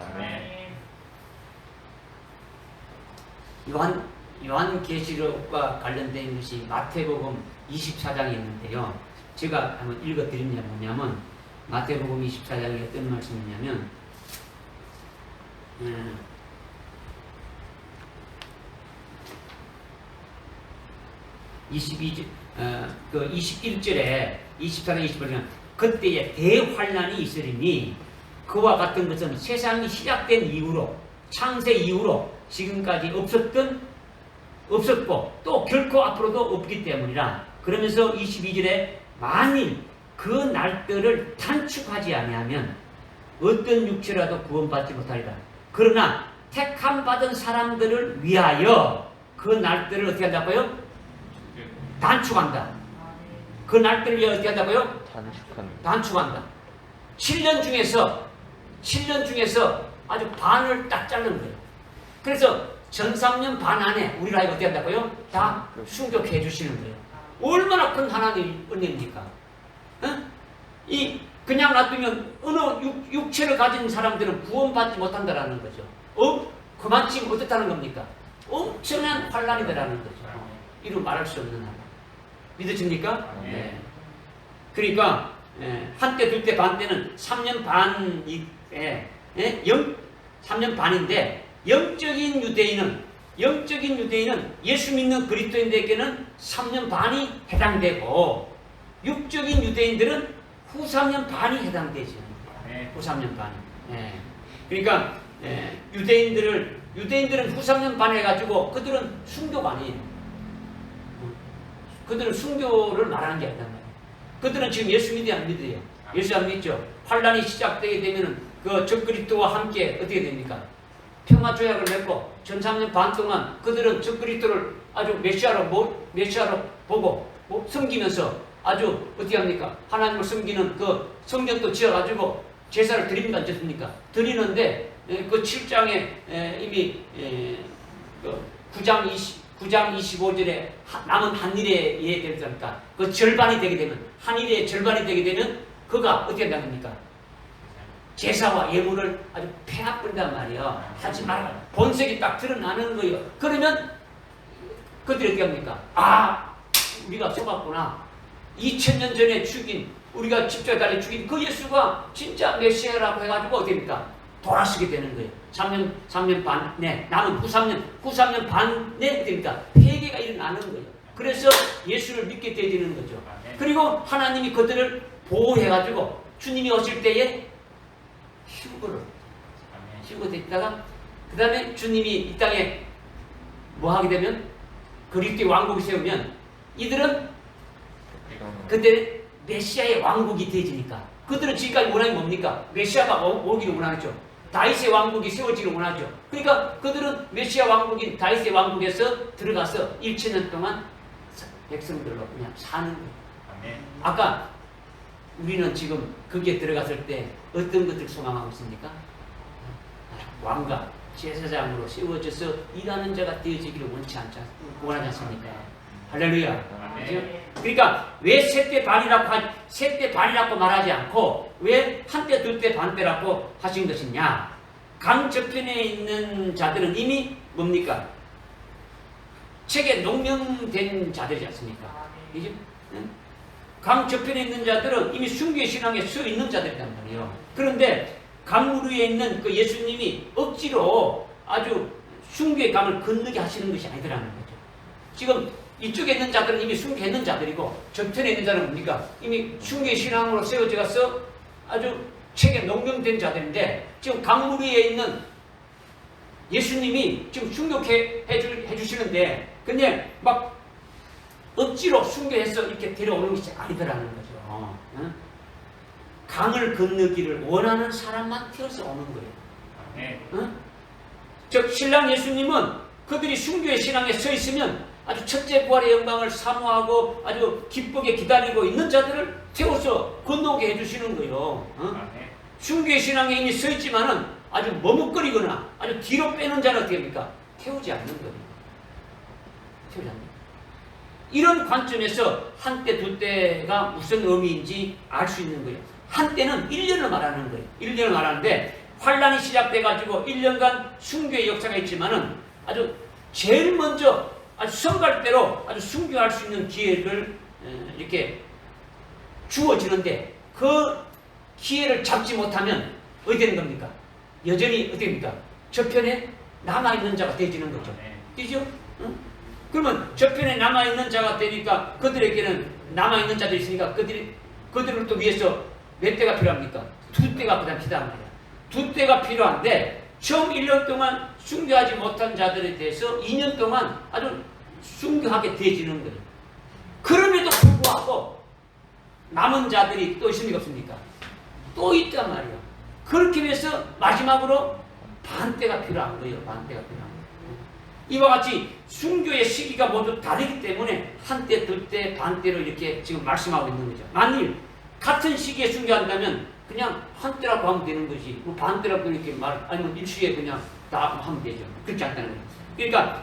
요한계시록과 관련된 것이 마태복음 24장에 있는데요. 제가 한번 읽어드리면 뭐냐면 마태복음 24장에 어떤 말씀이냐면 21절에 24장 28절 그때에 대환란이 있으리니 그와 같은 것은 세상이 시작된 이후로 창세 이후로 지금까지 없었고 또 결코 앞으로도 없기 때문이라. 그러면서 22절에 만일 그 날들을 단축하지 아니하면 어떤 육체라도 구원받지 못하리라. 그러나 택함 받은 사람들을 위하여 그 날들을 어떻게 한다고요? 단축한다. 그 날들을 위하여 어떻게 한다고요? 단축한다. 7년 중에서 아주 반을 딱 자른 거예요. 그래서 전 3년 반 안에 우리를 어떻게 한다고요? 다 순교해 주시는 거예요. 얼마나 큰 하나님 은혜입니까? 그냥 놔두면 어느 육체를 가진 사람들은 구원받지 못한다라는 거죠. 그만큼 어떻다는 겁니까? 엄청난 환란이다라는 거죠. 이루 말할 수 없는 하나. 믿으십니까? 네. 그러니까 한때, 둘때, 반때는 3년 반이 3년 반인데 영적인 유대인은 예수 믿는 그리스도인들에게는 3년 반이 해당되고 육적인 유대인들은 후 3년 반이 해당되죠. 후 3년 반이. 그러니까 유대인들은 후 3년 반 해가지고 그들은 순교가 아니에요. 그들은 순교를 말하는 게 아니란 말이에요. 그들은 지금 예수 믿어야 안 믿어요. 예수 안 믿죠. 환란이 시작되게 되면은 그 적그리스도와 함께 어떻게 됩니까? 평화 조약을 맺고 전 3년 반 동안 그들은 적그리스도를 아주 메시아로 보고 섬기면서 아주 어떻게 합니까? 하나님을 섬기는 그 성전도 지어가지고 제사를 드립니다. 어떻습니까? 드리는데 그 7장에 이미 그 9장 25절에 남은 한 일에 이해되니까 그 절반이 되게 되면 한 일의 절반이 되게 되면 그가 어떻게 한다는 겁니까? 제사와 예물을 아주 폐합한단 말이에요. 하지 말아라. 본색이 딱 드러나는 거예요. 그러면 그들이 어떻게 합니까? 우리가 속았구나. 2000년 전에 죽인 우리가 십자가에 달려 죽인 그 예수가 진짜 메시아라고 해가지고 어떻게 됩니까? 돌아서게 되는 거예요. 3년 반에 남은 후 3년 반에 됩니까? 회개가 일어나는 거예요. 그래서 예수를 믿게 되는 거죠. 그리고 하나님이 그들을 보호해가지고 주님이 오실 때에 휴거로 있다가 그 다음에 주님이 이 땅에 뭐 하게 되면 그리스도의 왕국이 세우면 이들은 그때 메시아의 왕국이 되어지니까 그들은 지금까지 원하는 게 뭡니까? 메시아가 오기를 원하죠. 다윗의 왕국이 세워지기를 원하죠. 그러니까 그들은 메시아 왕국인 다윗의 왕국에서 들어가서 1000년 동안 백성들로 그냥 사는 거예요. 아까 우리는 지금 거기에 들어갔을 때 어떤 것을 소망하고 있습니까? 왕과 제사장으로 세워져서 일하는 자가 되어지기를 원하지 않습니까? 할렐루야. 그죠? 그러니까 왜 셋대 반이라고 말하지 않고 왜 한때 둘때 반때라고 하신 것이냐? 강 저편에 있는 자들은 이미 뭡니까? 책에 농명된 자들이지 않습니까? 그죠? 강 저편에 있는 자들은 이미 순교의 신앙에 서 있는 자들이란 말이에요. 그런데 강물 위에 있는 그 예수님이 억지로 아주 순교의 강을 건너게 하시는 것이 아니더라는 거죠. 지금 이쪽에 있는 자들은 이미 순교했는 자들이고 저편에 있는 자는 뭡니까? 이미 순교의 신앙으로 세워져 가서 아주 책에 농명된 자들인데 지금 강물 위에 있는 예수님이 지금 순교해 주시는데 근데 막 억지로 순교해서 이렇게 데려오는 것이 아니더라는 거죠. 강을 건너기를 원하는 사람만 튀어서 오는 거예요. 즉 신랑 예수님은 그들이 순교의 신앙에 서 있으면 아주 첫째 부활의 영광을 사모하고 아주 기쁘게 기다리고 있는 자들을 태워서 건너게 해주시는 거예요. 순교의 신앙에 이미 서 있지만은 아주 머뭇거리거나 아주 뒤로 빼는 자는 어떻게 합니까? 태우지 않는 거예요. 태우지 않는 거예요. 이런 관점에서 한때 둘때가 무슨 의미인지 알 수 있는 거예요. 한때는 1년을 말하는 거예요. 1년을 말하는데 환란이 시작돼가지고 1년간 순교의 역사가 있지만은 아주 제일 먼저 아주 선갈대로 아주 순교할 수 있는 기회를 이렇게 주어지는데 그 기회를 잡지 못하면 어떻게 되는 겁니까? 여전히 어떻게 됩니까? 저편에 남아있는 자가 되어지는 거죠. 그죠? 그러면 저편에 남아있는 자가 되니까 그들에게는 남아있는 자들이 있으니까 그들을 또 위해서 몇 대가 필요합니까? 2대가 그다음 필요한 말이야. 2대가 필요한데 처음 1년 동안 순교하지 못한 자들에 대해서 2년 동안 아주 순교하게 되어지는 거예요. 그럼에도 불구하고 남은 자들이 또 있습니까? 없습니까? 또 있단 말이에요. 그렇게 해서 마지막으로 반대가 필요한 거예요. 반대가 필요한 거예요. 이와 같이 순교의 시기가 모두 다르기 때문에 한때, 둘때, 반때로 이렇게 지금 말씀하고 있는 거죠. 만일 같은 시기에 순교한다면 그냥 한때라고 하면 되는 것이 뭐 반때라고 이렇게 아니면 일시에 그냥 다 하면 되죠. 그렇지 않다는 거예요. 그러니까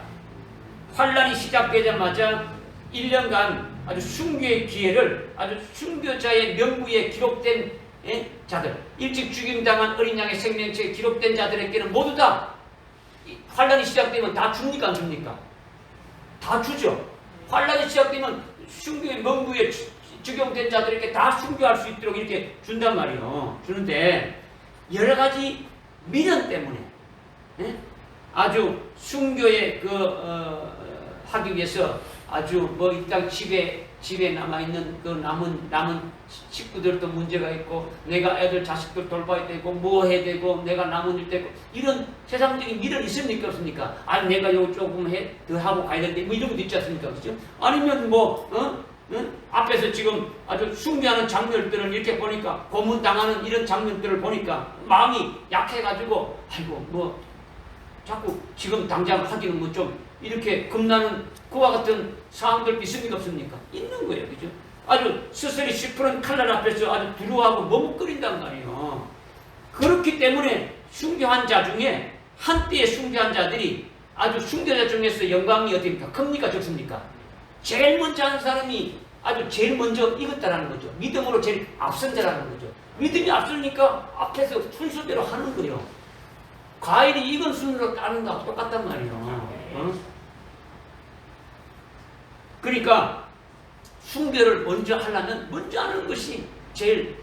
환란이 시작되자마자 1년간 아주 순교의 기회를 아주 순교자의 명부에 기록된 자들, 일찍 죽임당한 어린 양의 생명체에 기록된 자들에게는 모두 다 환란이 시작되면 다 줍니까 안 줍니까? 다 주죠. 환란이 시작되면 순교의 명부에 적용된 자들에게 다 순교할 수 있도록 이렇게 준단 말이에요. 주는데 여러 가지 미련 때문에 아주 순교에 하기 위해서 아주 뭐 이 땅 집에 남아있는 그 남은 식구들도 문제가 있고 내가 애들 자식들 돌봐야 되고 뭐 해야 되고 내가 남은 일 되고 이런 세상적인 미련이 있습니까 없습니까? 아니 내가 요 조금 더 하고 가야 되는데 뭐 이런 것도 있지 않습니까? 그렇죠? 아니면 앞에서 지금 아주 숭배하는 장면들을 이렇게 보니까 고문당하는 이런 장면들을 보니까 마음이 약해가지고 아이고 뭐 자꾸 지금 당장 하기는 뭐 좀 이렇게 겁나는 그와 같은 상황들 있습니까 없습니까? 있는 거예요. 그죠? 아주 스스로 시퍼런 칼날 앞에서 아주 두려워하고 머뭇거린단 말이에요. 그렇기 때문에 순교한 자 중에 한때에 순교한 자들이 아주 순교자 중에서 영광이 어디입니까? 큽니까? 적습니까? 제일 먼저 하는 사람이 아주 제일 먼저 익었다라는 거죠. 믿음으로 제일 앞선 자라는 거죠. 믿음이 앞서니까 앞에서 순서대로 하는 거예요. 과일이 익은 순으로 따는 거하고 똑같단 말이에요. 그러니까 순교를 먼저 하려면 먼저 하는 것이 제일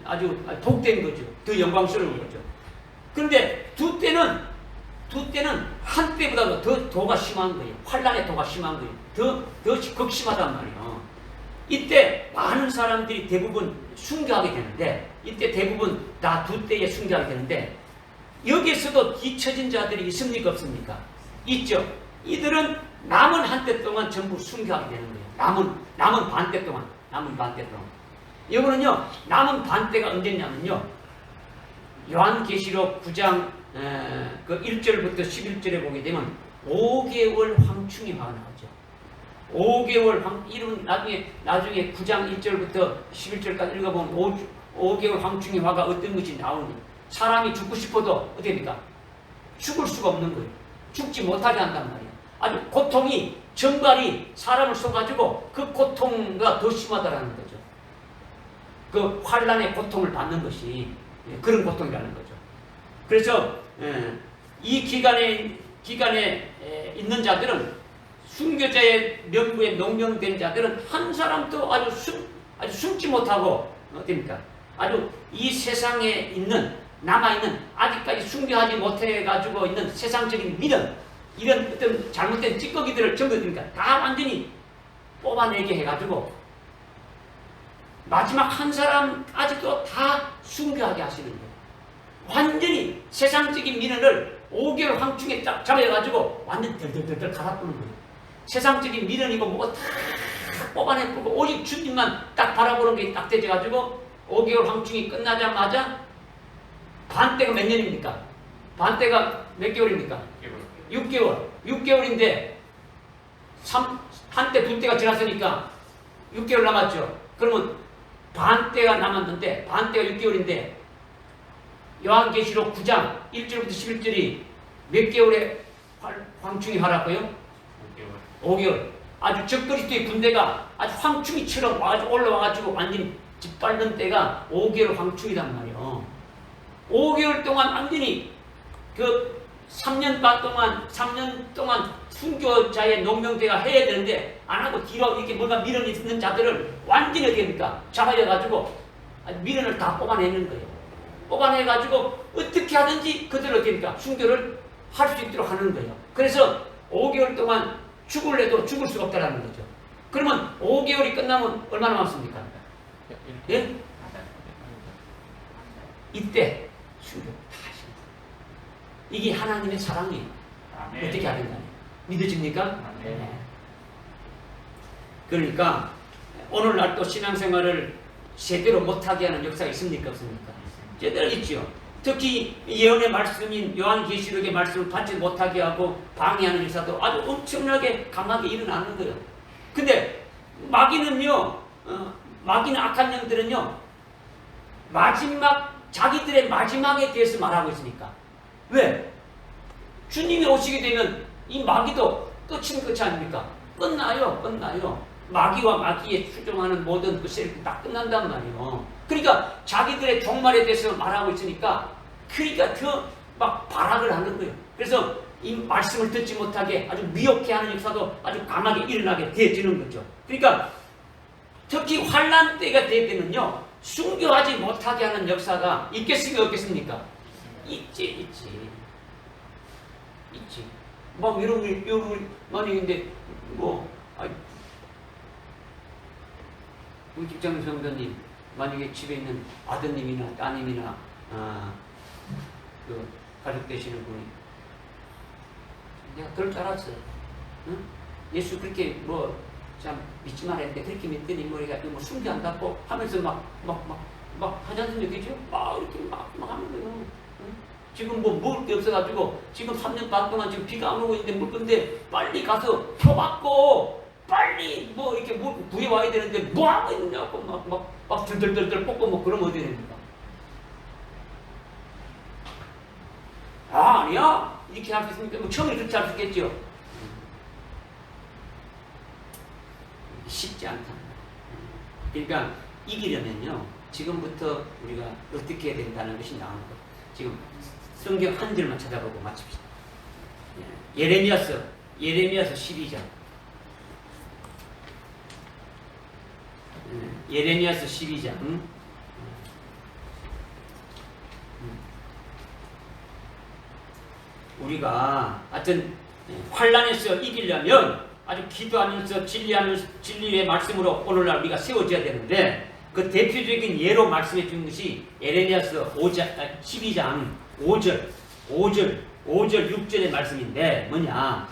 아주 복된 거죠. 더 영광스러운 거죠. 그런데 두 때는 한 때보다도 더 도가 심한 거예요. 환란의 도가 심한 거예요. 더 극심하단 말이에요. 이때 많은 사람들이 대부분 순교하게 되는데 이때 대부분 다 두 때에 순교하게 되는데 여기에서도 뒤처진 자들이 있습니까 없습니까? 있죠. 이들은 남은 한때 동안 전부 순교하게 되는 거예요. 남은 반때 동안. 이거는요, 남은 반때가 언제냐면요, 요한계시록 9장 그 1절부터 11절에 보게 되면 5개월 황충의 화가 나오죠. 5개월 이런 나중에 9장 1절부터 11절까지 읽어보면 5개월 황충의 화가 어떤 것이 나오니 사람이 죽고 싶어도 어떻게 됩니까? 죽을 수가 없는 거예요. 죽지 못하게 한단 말이에요. 아주 고통이 정발이 사람을 쏘가지고 그 고통가 더 심하다라는 거죠. 그 환란의 고통을 받는 것이 그런 고통이라는 거죠. 그래서 이 기간에 있는 자들은 순교자의 명부에 농명된 자들은 한 사람도 아주 숨지 못하고 어떻습니까? 아주 이 세상에 있는 남아있는 아직까지 순교하지 못해가지고 있는 세상적인 미련 이런 어떤 잘못된 찌꺼기들을 전부 다 완전히 뽑아내게 해가지고 마지막 한 사람까지도 다 순교하게 하시는 거예요. 완전히 세상적인 미련을 5개월 황충에 딱 잡아가지고 완전 덜덜덜 갈아뿌는 거예요. 세상적인 미련이고 뭐고 다 뽑아내고 오직 주님만 딱 바라보는 게 딱 되져가지고 5개월 황충이 끝나자마자 반때가 몇 년입니까? 반때가 몇 개월입니까? 6개월. 6개월인데 한때, 두때가 지났으니까 6개월 남았죠. 그러면 반때가 남았는데 반때가 6개월인데 요한계시록 9장 1절부터 11절이 몇 개월에 황충이 활약해요? 5개월. 아주 적그리스도의 군대가 아주 황충이처럼 올라와가지고 완전히 짓밟는 때가 5개월 황충이란 말이에요. 5개월 동안 완전히 그 3년 동안 순교자의 농명대가 해야 되는데 안 하고 뒤로 이렇게 뭔가 미련이 있는 자들을 완전히 어떻게 합니까? 잡아가지고 미련을 다 뽑아내는 거예요. 뽑아내가지고 어떻게 하든지 그들을 어떻게 합니까? 순교를 할 수 있도록 하는 거예요. 그래서 5개월 동안 죽을래도 죽을 수가 없다는 거죠. 그러면 5개월이 끝나면 얼마나 남았습니까? 예? 이때 순교 다 하시는 거예요. 이게 하나님의 사랑이에요. 아멘. 어떻게 하든가 믿어집니까? 아멘. 그러니까 오늘날 또 신앙생활을 제대로 못하게 하는 역사가 있습니까? 없습니까? 제대로 있죠. 특히 예언의 말씀인 요한계시록의 말씀을 받지 못하게 하고 방해하는 역사도 아주 엄청나게 강하게 일어나는 거예요. 근데 마귀는요, 마귀는 악한 영들은요, 자기들의 마지막에 대해서 말하고 있으니까. 왜? 주님이 오시게 되면 이 마귀도 끝은 끝이 아닙니까? 끝나요. 마귀와 마귀에 추종하는 모든 그 세력이 다 끝난단 말이에요. 그러니까 자기들의 종말에 대해서 말하고 있으니까 그러니까 더 막 발악을 하는 거예요. 그래서 이 말씀을 듣지 못하게 아주 미혹해 하는 역사도 아주 강하게 일어나게 되어지는 거죠. 그러니까 특히 환란 때가 되면요 순교하지 못하게 하는 역사가 있겠습니까? 없겠습니까? 있지. 막 이런 만약인데 우리 직장 성도님 만약에 집에 있는 아드님이나 따님이나 그 가족 되시는 분이 내가 그럴 줄 알았어. 응? 예수 그렇게 참 믿지 말했는데 그렇게 믿더니 우리가 순교한다고 하면서 막 하지 않습니까? 그죠? 막 이렇게 막 하는 거예요. 응? 지금 먹을 게 없어가지고 지금 3년 반 동안 지금 비가 안 오고 있는데 물 건데 빨리 가서 표 받고 빨리 이렇게 구해와야 되는데 뭐 하고 있느냐고 막 들들들들 뽑고 그러면 어떻게 됩니까? 아니야 이렇게 할 수 있습니까? 처음에 그렇게 할 수 있겠죠. 쉽지 않다. 그러니까 이기려면요 지금부터 우리가 어떻게 해야 된다는 것이 나오는 거예요. 지금 성경 한 절만 찾아보고 마칩시다. 예레미야서 12장. 예레미야서 12장. 우리가 하여튼 환란에서 이기려면 아주 기도하면서 진리의 말씀으로 오늘날 우리가 세워져야 되는데 그 대표적인 예로 말씀해 주는 것이 예레미야서 12장 5절 6절의 말씀인데 뭐냐?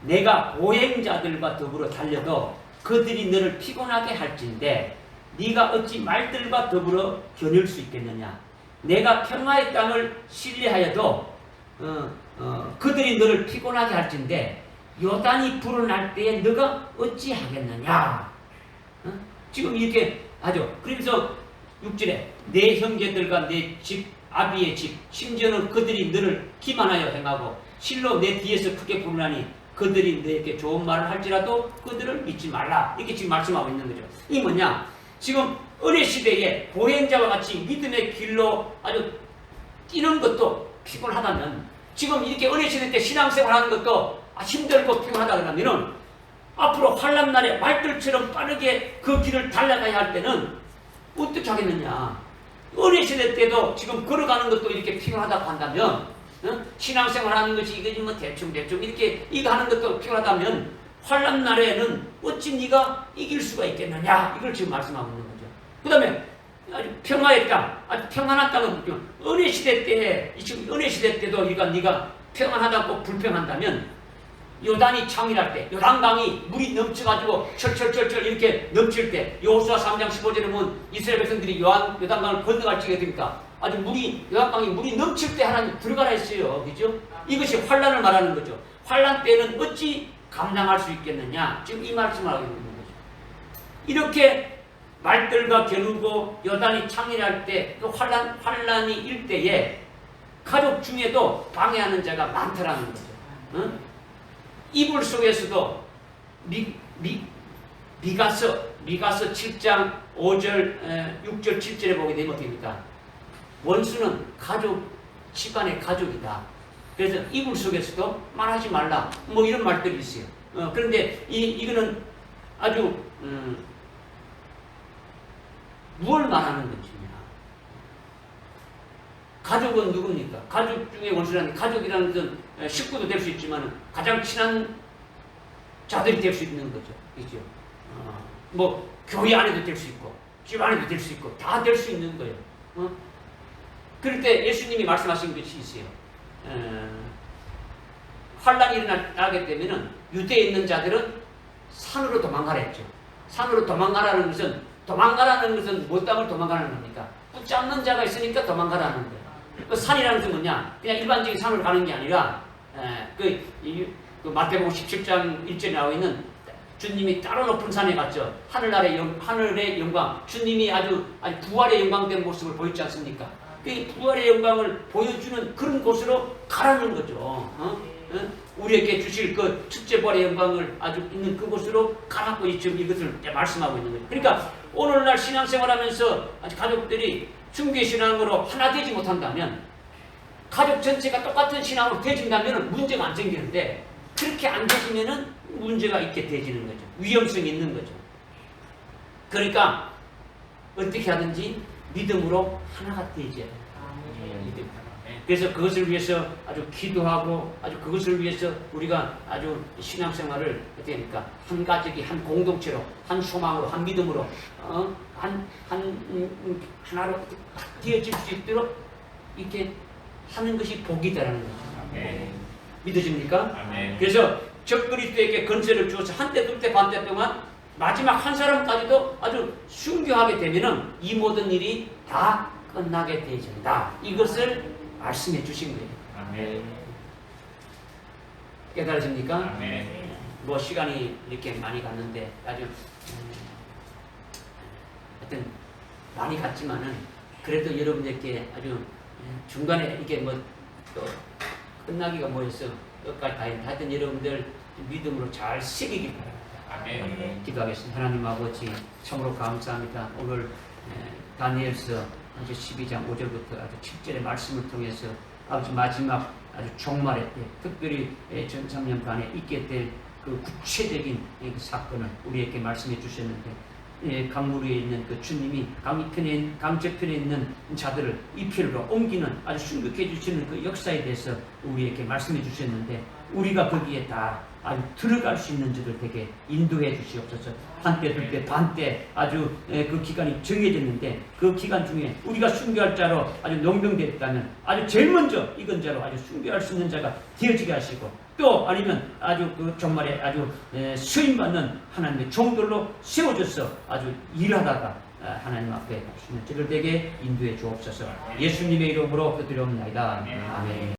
내가 보행자들과 더불어 달려도 그들이 너를 피곤하게 할진대 네가 어찌 말들과 더불어 겨눌 수 있겠느냐? 내가 평화의 땅을 신뢰하여도 그들이 너를 피곤하게 할진대 요단이 불어날 때에 너가 어찌 하겠느냐? 지금 이렇게 하죠. 그러면서 6절에 내 형제들과 내 집 아비의 집 심지어는 그들이 너를 기만하여 행하고 실로 내 뒤에서 크게 부르나니 그들이 너에게 좋은 말을 할지라도 그들을 믿지 말라. 이렇게 지금 말씀하고 있는 거죠. 이 뭐냐? 지금 은혜 시대에 보행자와 같이 믿음의 길로 아주 뛰는 것도 피곤하다면, 지금 이렇게 은혜 시대 때 신앙생활 하는 것도 힘들고 피곤하다 그러면은 앞으로 환난 날에 말들처럼 빠르게 그 길을 달려가야 할 때는 어떻게 하겠느냐? 은혜 시대 때도 지금 걸어가는 것도 이렇게 피곤하다고 한다면, 신앙생활 하는 것이 이거지 뭐 대충 이렇게 이거 하는 것도 피곤하다면 환난 날에는 어찌 네가 이길 수가 있겠느냐? 이걸 지금 말씀하고 있는 거죠. 그 다음에 아주 평화의 땅, 아주 평안한 땅은 은혜 시대 때, 지금 은혜 시대 때도 네가 평안하다고 불평한다면 요단이 창일할 때, 요단강이 물이 넘쳐가지고 철철철철 이렇게 넘칠 때, 여호수아 3장 15절에 보면 이스라엘 백성들이 요단강을 건너갈 적에 됩니까? 아주 요단강이 물이 넘칠 때 하나님 들어가라 했어요. 그죠? 이것이 환란을 말하는 거죠. 환란 때는 어찌 감당할 수 있겠느냐? 지금 이 말씀을 하고 있는 거죠. 이렇게 말들과 겨루고 요단이 창일할 때, 그 환란이 일 때에 가족 중에도 방해하는 자가 많더라는 거죠. 응? 이불 속에서도 미가서 7장 5절 6절 7절에 보게 되면 됩니다. 원수는 집안의 가족이다. 그래서 이불 속에서도 말하지 말라. 뭐 이런 말들이 있어요. 그런데 이거는 아주 무엇을 말하는 것이냐? 가족은 누굽니까? 가족 중에 원수라는, 가족이라는 것은 식구도 될 수 있지만 가장 친한 자들이 될 수 있는 거죠. 그죠? 뭐 교회 안에도 될 수 있고 집 안에도 될 수 있고 다 될 수 있는 거예요. 그럴 때 예수님이 말씀하신 것이 있어요. 환란이 일어나게 되면은 유대에 있는 자들은 산으로 도망가라 했죠. 산으로 도망가라는 것은 뭐 때문에 도망가라는 겁니까? 붙잡는 자가 있으니까 도망가라는 거예요. 그 산이라는 것은 뭐냐? 그냥 일반적인 산으로 가는 게 아니라 그 마태복음 17장 1절에 나와 있는 주님이 따로 높은 산에 갔죠. 하늘의 영광, 주님이 아주 부활의 영광된 모습을 보였지 않습니까? 그 부활의 영광을 보여주는 그런 곳으로 가라는 거죠. 우리에게 주실 그 첫째 부활의 영광을 아주 있는 그곳으로 가라고 지금 이것을 말씀하고 있는 거죠. 그러니까 오늘날 신앙생활하면서 가족들이 중개 신앙으로 하나 되지 못한다면, 가족 전체가 똑같은 신앙으로 되진다면 문제가 안 생기는데, 그렇게 안 되지면은 문제가 있게 되지는 거죠. 위험성이 있는 거죠. 그러니까 어떻게 하든지 믿음으로 하나가 되어야 돼요. 그래서 그것을 위해서 아주 기도하고, 아주 그것을 위해서 우리가 아주 신앙생활을 어떻게 합니까? 한 가족이 한 공동체로, 한 소망으로, 한 믿음으로, 하나로 되어질 수 있도록 이렇게 하는 것이 복이다라는 거죠. 믿어집니까? 아멘. 그래서 적그리스도에게 건세를 주어서 한때, 둘때, 반때 동안 마지막 한 사람까지도 아주 순교하게 되면은 이 모든 일이 다 끝나게 되어진다. 이것을 말씀해 주신 거예요. 아멘. 깨달으십니까? 아멘. 뭐 시간이 이렇게 많이 갔는데 아주 하여튼 많이 갔지만은 그래도 여러분들께 아주 중간에 이게 뭐 또 끝나기가 뭐였어 끝까지 다 했는데 하여튼 여러분들 믿음으로 잘 새기길 바랍니다. 아멘. 기도하겠습니다. 하나님 아버지 참으로 감사합니다. 오늘 다니엘서 아주 12장 5절부터 아주 7절의 말씀을 통해서 아버지 마지막 아주 종말의 때 특별히 전삼년간에 있게 될 그 구체적인 사건을 우리에게 말씀해 주셨는데, 강물 위에 있는 그 주님이 강저편에 있는 자들을 이 편으로 옮기는 아주 순극해 주시는 그 역사에 대해서 우리에게 말씀해 주셨는데, 우리가 거기에 다 아주 들어갈 수 있는 줄을 되게 인도해 주시옵소서. 한때, 둘때, 반때 아주 그 기간이 정해졌는데 그 기간 중에 우리가 순교할 자로 아주 농병되었다면 아주 제일 먼저 익은 자로 아주 순교할 수 있는 자가 되어지게 하시고, 또 아니면 아주 그 종말에 아주 수임받는 하나님의 종들로 세워져서 아주 일하다가 하나님 앞에 가시는 저를 되게 인도해 주옵소서. 예수님의 이름으로 기도드리옵나이다. 아멘.